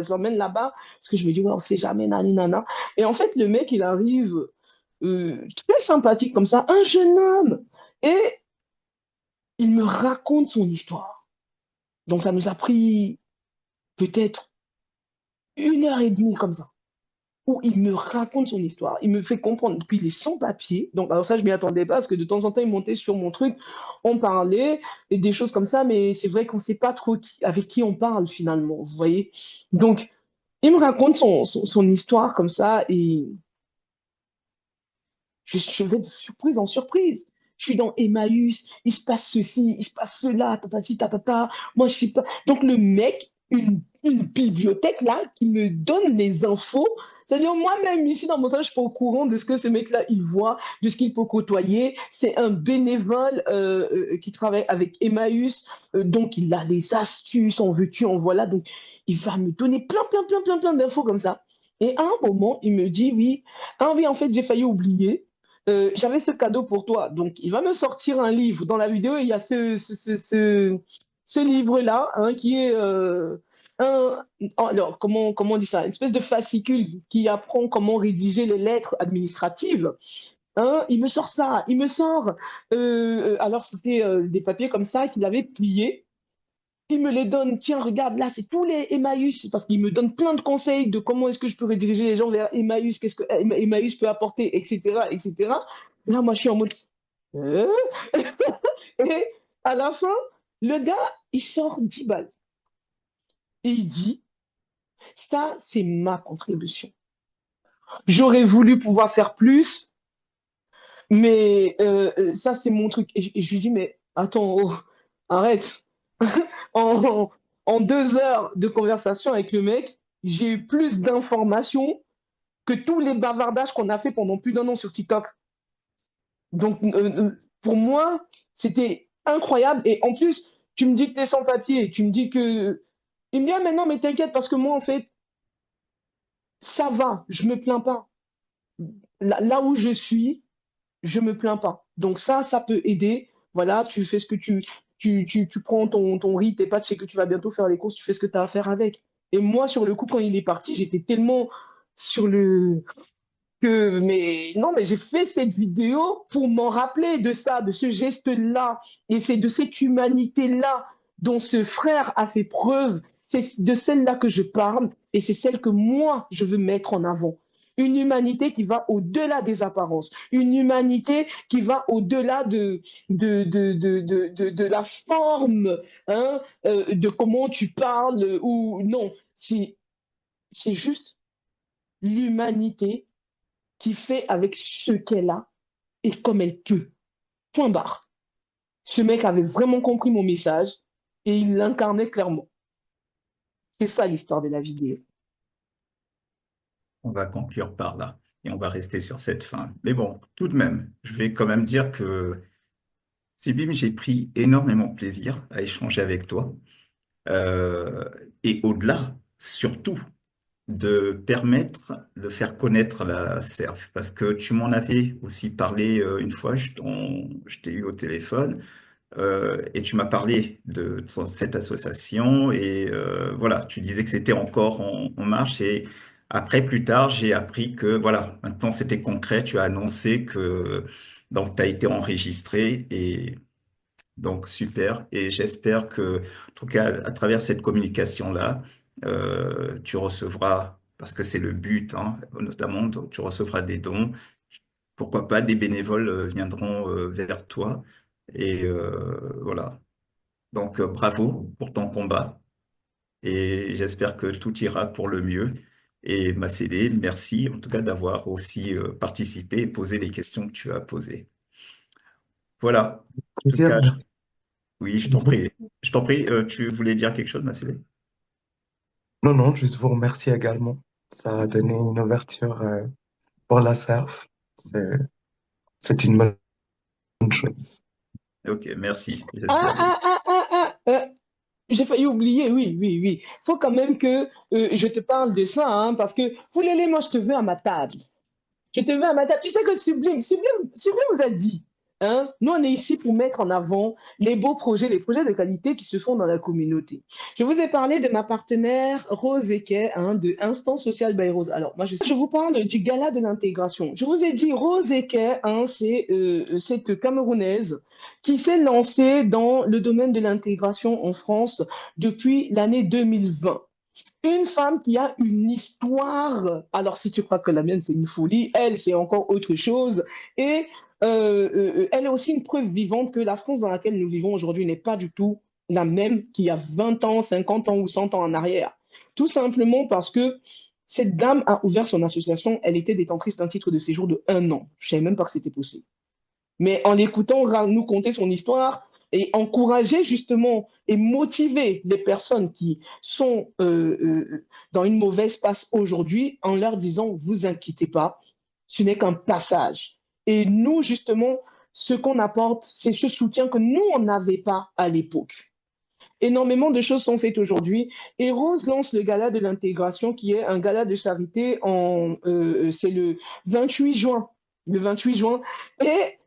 l'emmène là-bas parce que je me dis, ouais, on sait jamais, nani, nana. Et en fait, le mec, il arrive très sympathique comme ça, un jeune homme, et il me raconte son histoire. Donc, ça nous a pris peut-être 1 heure et demie comme ça, où il me raconte son histoire. Il me fait comprendre qu'il est sans papier. Donc, alors ça, je m'y attendais pas parce que de temps en temps, il montait sur mon truc, on parlait et des choses comme ça, mais c'est vrai qu'on ne sait pas trop avec qui on parle finalement, vous voyez. Donc, il me raconte son histoire comme ça et je vais de surprise en surprise. Je suis dans Emmaüs, il se passe ceci, il se passe cela, tatati, tatata. Moi, je suis pas. Donc, le mec, une bibliothèque là, qui me donne les infos. C'est-à-dire, moi-même, ici, dans mon salon, je suis pas au courant de ce que ce mec-là, il voit, de ce qu'il peut côtoyer. C'est un bénévole qui travaille avec Emmaüs. Donc, il a les astuces, en veux-tu, en voilà. Donc, il va me donner plein, plein, plein, plein, plein d'infos comme ça. Et à un moment, il me dit, oui, ah oui, en fait, j'ai failli oublier. J'avais ce cadeau pour toi. Donc, il va me sortir un livre. Dans la vidéo, il y a ce livre-là, hein, qui est un, alors, comment on dit ça? Une espèce de fascicule qui apprend comment rédiger les lettres administratives. Hein, il me sort ça, il me sort. Alors, c'était des papiers comme ça qu'il avait pliés. Il me les donne, tiens, regarde, là, c'est tous les Emmaüs, parce qu'il me donne plein de conseils de comment est-ce que je peux rediriger les gens vers Emmaüs, qu'est-ce que Emmaüs peut apporter, etc., etc. Là, moi, je suis en mode... Euh Et à la fin, le gars, il sort 10 balles. Et il dit, ça, c'est ma contribution. J'aurais voulu pouvoir faire plus, mais ça, c'est mon truc. Et je lui dis, mais attends, oh, arrête. En, en 2 heures de conversation avec le mec, j'ai eu plus d'informations que tous les bavardages qu'on a fait pendant plus d'1 an sur TikTok. Donc, pour moi, c'était incroyable. Et en plus, tu me dis que tu es sans papier, tu me dis que... Il me dit, ah, mais non, mais t'inquiète, parce que moi, en fait, ça va, je me plains pas. Là où je suis, je me plains pas. Donc ça peut aider. Voilà, tu fais ce que tu prends ton riz, tes pâtes, je sais que tu vas bientôt faire les courses, tu fais ce que tu as à faire avec. Et moi, sur le coup, quand il est parti, j'étais tellement sur le... que, mais non, mais j'ai fait cette vidéo pour m'en rappeler de ça, de ce geste-là, et c'est de cette humanité-là dont ce frère a fait preuve. C'est de celle-là que je parle, et c'est celle que moi, je veux mettre en avant. Une humanité qui va au-delà des apparences, une humanité qui va au-delà de la forme, hein, de comment tu parles, ou non, c'est juste l'humanité qui fait avec ce qu'elle a et comme elle peut. Point barre. Ce mec avait vraiment compris mon message et il l'incarnait clairement. C'est ça l'histoire de la vidéo. On va conclure par là et on va rester sur cette fin. Mais bon, tout de même, je vais quand même dire que, Subim, j'ai pris énormément de plaisir à échanger avec toi. Euh, et au-delà, surtout, de permettre de faire connaître la CERF. Parce que tu m'en avais aussi parlé une fois, je t'ai eu au téléphone, et tu m'as parlé de cette association, et voilà, tu disais que c'était encore en marche, et après, plus tard, j'ai appris que, voilà, maintenant c'était concret, tu as annoncé que donc, tu as été enregistré, et donc, super. Et j'espère que, en tout cas, à travers cette communication-là, tu recevras, parce que c'est le but, hein, notamment, donc, tu recevras des dons. Pourquoi pas, des bénévoles viendront vers toi. Et voilà. Donc, bravo pour ton combat. Et j'espère que tout ira pour le mieux. Et Macédé, merci en tout cas d'avoir aussi participé et posé les questions que tu as posées. Voilà. En tout Plaisir, cas, merci oui, je t'en prie. beaucoup. Je t'en prie, tu voulais dire quelque chose, Massile? Non, non, juste vous remercier également. Ça a donné une ouverture pour la surf. C'est, c'est une bonne chose. Ok, merci. Ah, J'espère bien. ah, ah, ah, ah, j'ai failli oublier, oui, oui, oui. Faut quand même que je te parle de ça, hein, parce que, Foulélé, moi, je te veux à ma table. Je te veux à ma table. Tu sais que Sublime vous a dit, hein, nous, on est ici pour mettre en avant les beaux projets, les projets de qualité qui se font dans la communauté. Je vous ai parlé de ma partenaire Rose Eke, hein, de Instant Social by Rose. Alors, moi, je vous parle du gala de l'intégration. Je vous ai dit, Rose Eke, hein, c'est cette Camerounaise qui s'est lancée dans le domaine de l'intégration en France depuis l'année 2020. Une femme qui a une histoire. Alors, si tu crois que la mienne, c'est une folie, elle, c'est encore autre chose. Et elle est aussi une preuve vivante que la France dans laquelle nous vivons aujourd'hui n'est pas du tout la même qu'il y a 20 ans, 50 ans ou 100 ans en arrière. Tout simplement parce que cette dame a ouvert son association. Elle était détentrice d'un titre de séjour de 1 an. Je ne savais même pas que c'était possible. Mais en l'écoutant nous conter son histoire et encourager justement et motiver les personnes qui sont dans une mauvaise passe aujourd'hui en leur disant, vous inquiétez pas, ce n'est qu'un passage. Et nous, justement, ce qu'on apporte, c'est ce soutien que nous, on n'avait pas à l'époque. Énormément de choses sont faites aujourd'hui. Et Rose lance le gala de l'intégration, qui est un gala de charité c'est le 28 juin. Le 28 juin. Et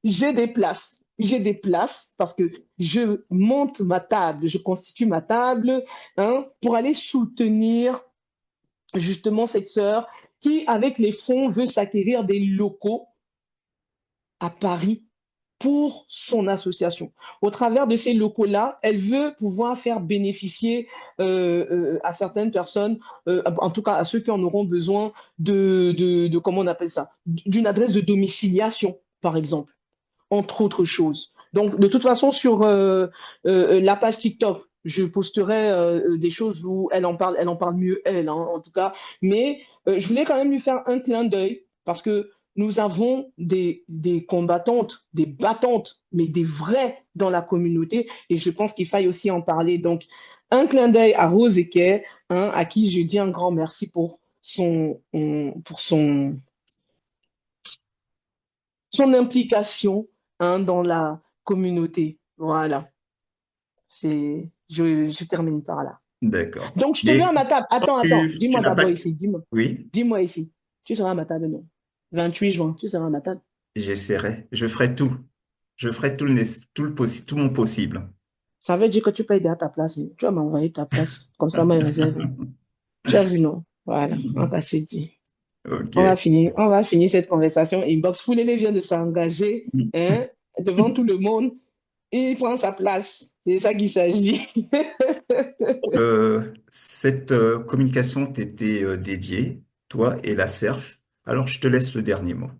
j'ai des places. J'ai des places parce que je monte ma table, je constitue ma table, hein, pour aller soutenir justement cette sœur qui, avec les fonds, veut s'acquérir des locaux à Paris pour son association. Au travers de ces locaux-là, elle veut pouvoir faire bénéficier à certaines personnes, en tout cas à ceux qui en auront besoin, comment on appelle ça, d'une adresse de domiciliation, par exemple, entre autres choses. Donc, de toute façon, sur la page TikTok, je posterai des choses où elle en parle mieux, elle, hein, en tout cas. Mais je voulais quand même lui faire un clin d'œil parce que nous avons des combattantes, des battantes, mais des vraies dans la communauté. Et je pense qu'il faille aussi en parler. Donc, un clin d'œil à Rose Eke, hein, à qui je dis un grand merci pour son implication, hein, dans la communauté. Voilà, je termine par là. D'accord. Donc, je te veux Mais à ma table. Attends, tu dis-moi n'as d'abord pas... ici, dis-moi. Oui, Dis-moi ici. Tu seras à ma table, non? 28 juin, tu seras à ma table. j'essaierai. Je ferai tout. Je ferai tout mon possible. Ça veut dire que tu peux aider à ta place, hein. Tu vas m'envoyer ta place. Comme ça, moi, je réserve. Tu as vu, non? Voilà, on va se dire. Ok. On va finir cette conversation. Inbox Foulele vient de s'engager, hein, devant tout le monde. Il prend sa place. C'est ça qu'il s'agit. Cette communication t'était dédiée, toi et la CERF. Alors, je te laisse le dernier mot.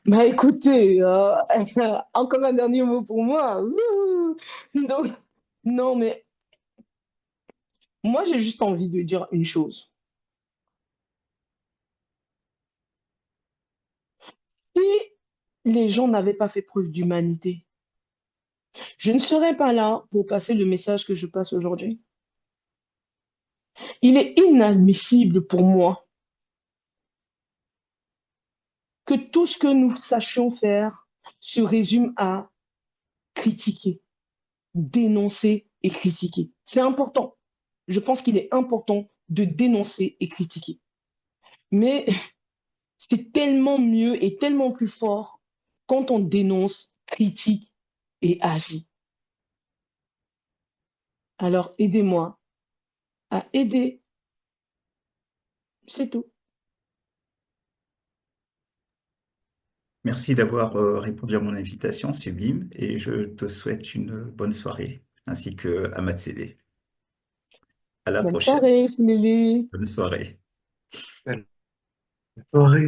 Bah écoutez, encore un dernier mot pour moi. Ouh. Donc, non, mais moi, j'ai juste envie de dire une chose. Si les gens n'avaient pas fait preuve d'humanité, je ne serais pas là pour passer le message que je passe aujourd'hui. Il est inadmissible pour moi que tout ce que nous sachions faire se résume à critiquer, dénoncer et critiquer. C'est important. Je pense qu'il est important de dénoncer et critiquer. Mais c'est tellement mieux et tellement plus fort quand on dénonce, critique et agit. Alors aidez-moi à aider. C'est tout. Merci d'avoir répondu à mon invitation, Sublime, et je te souhaite une bonne soirée, ainsi que à Matsede. À la Bonne prochaine. soirée, Lily. Bonne soirée. Belle soirée.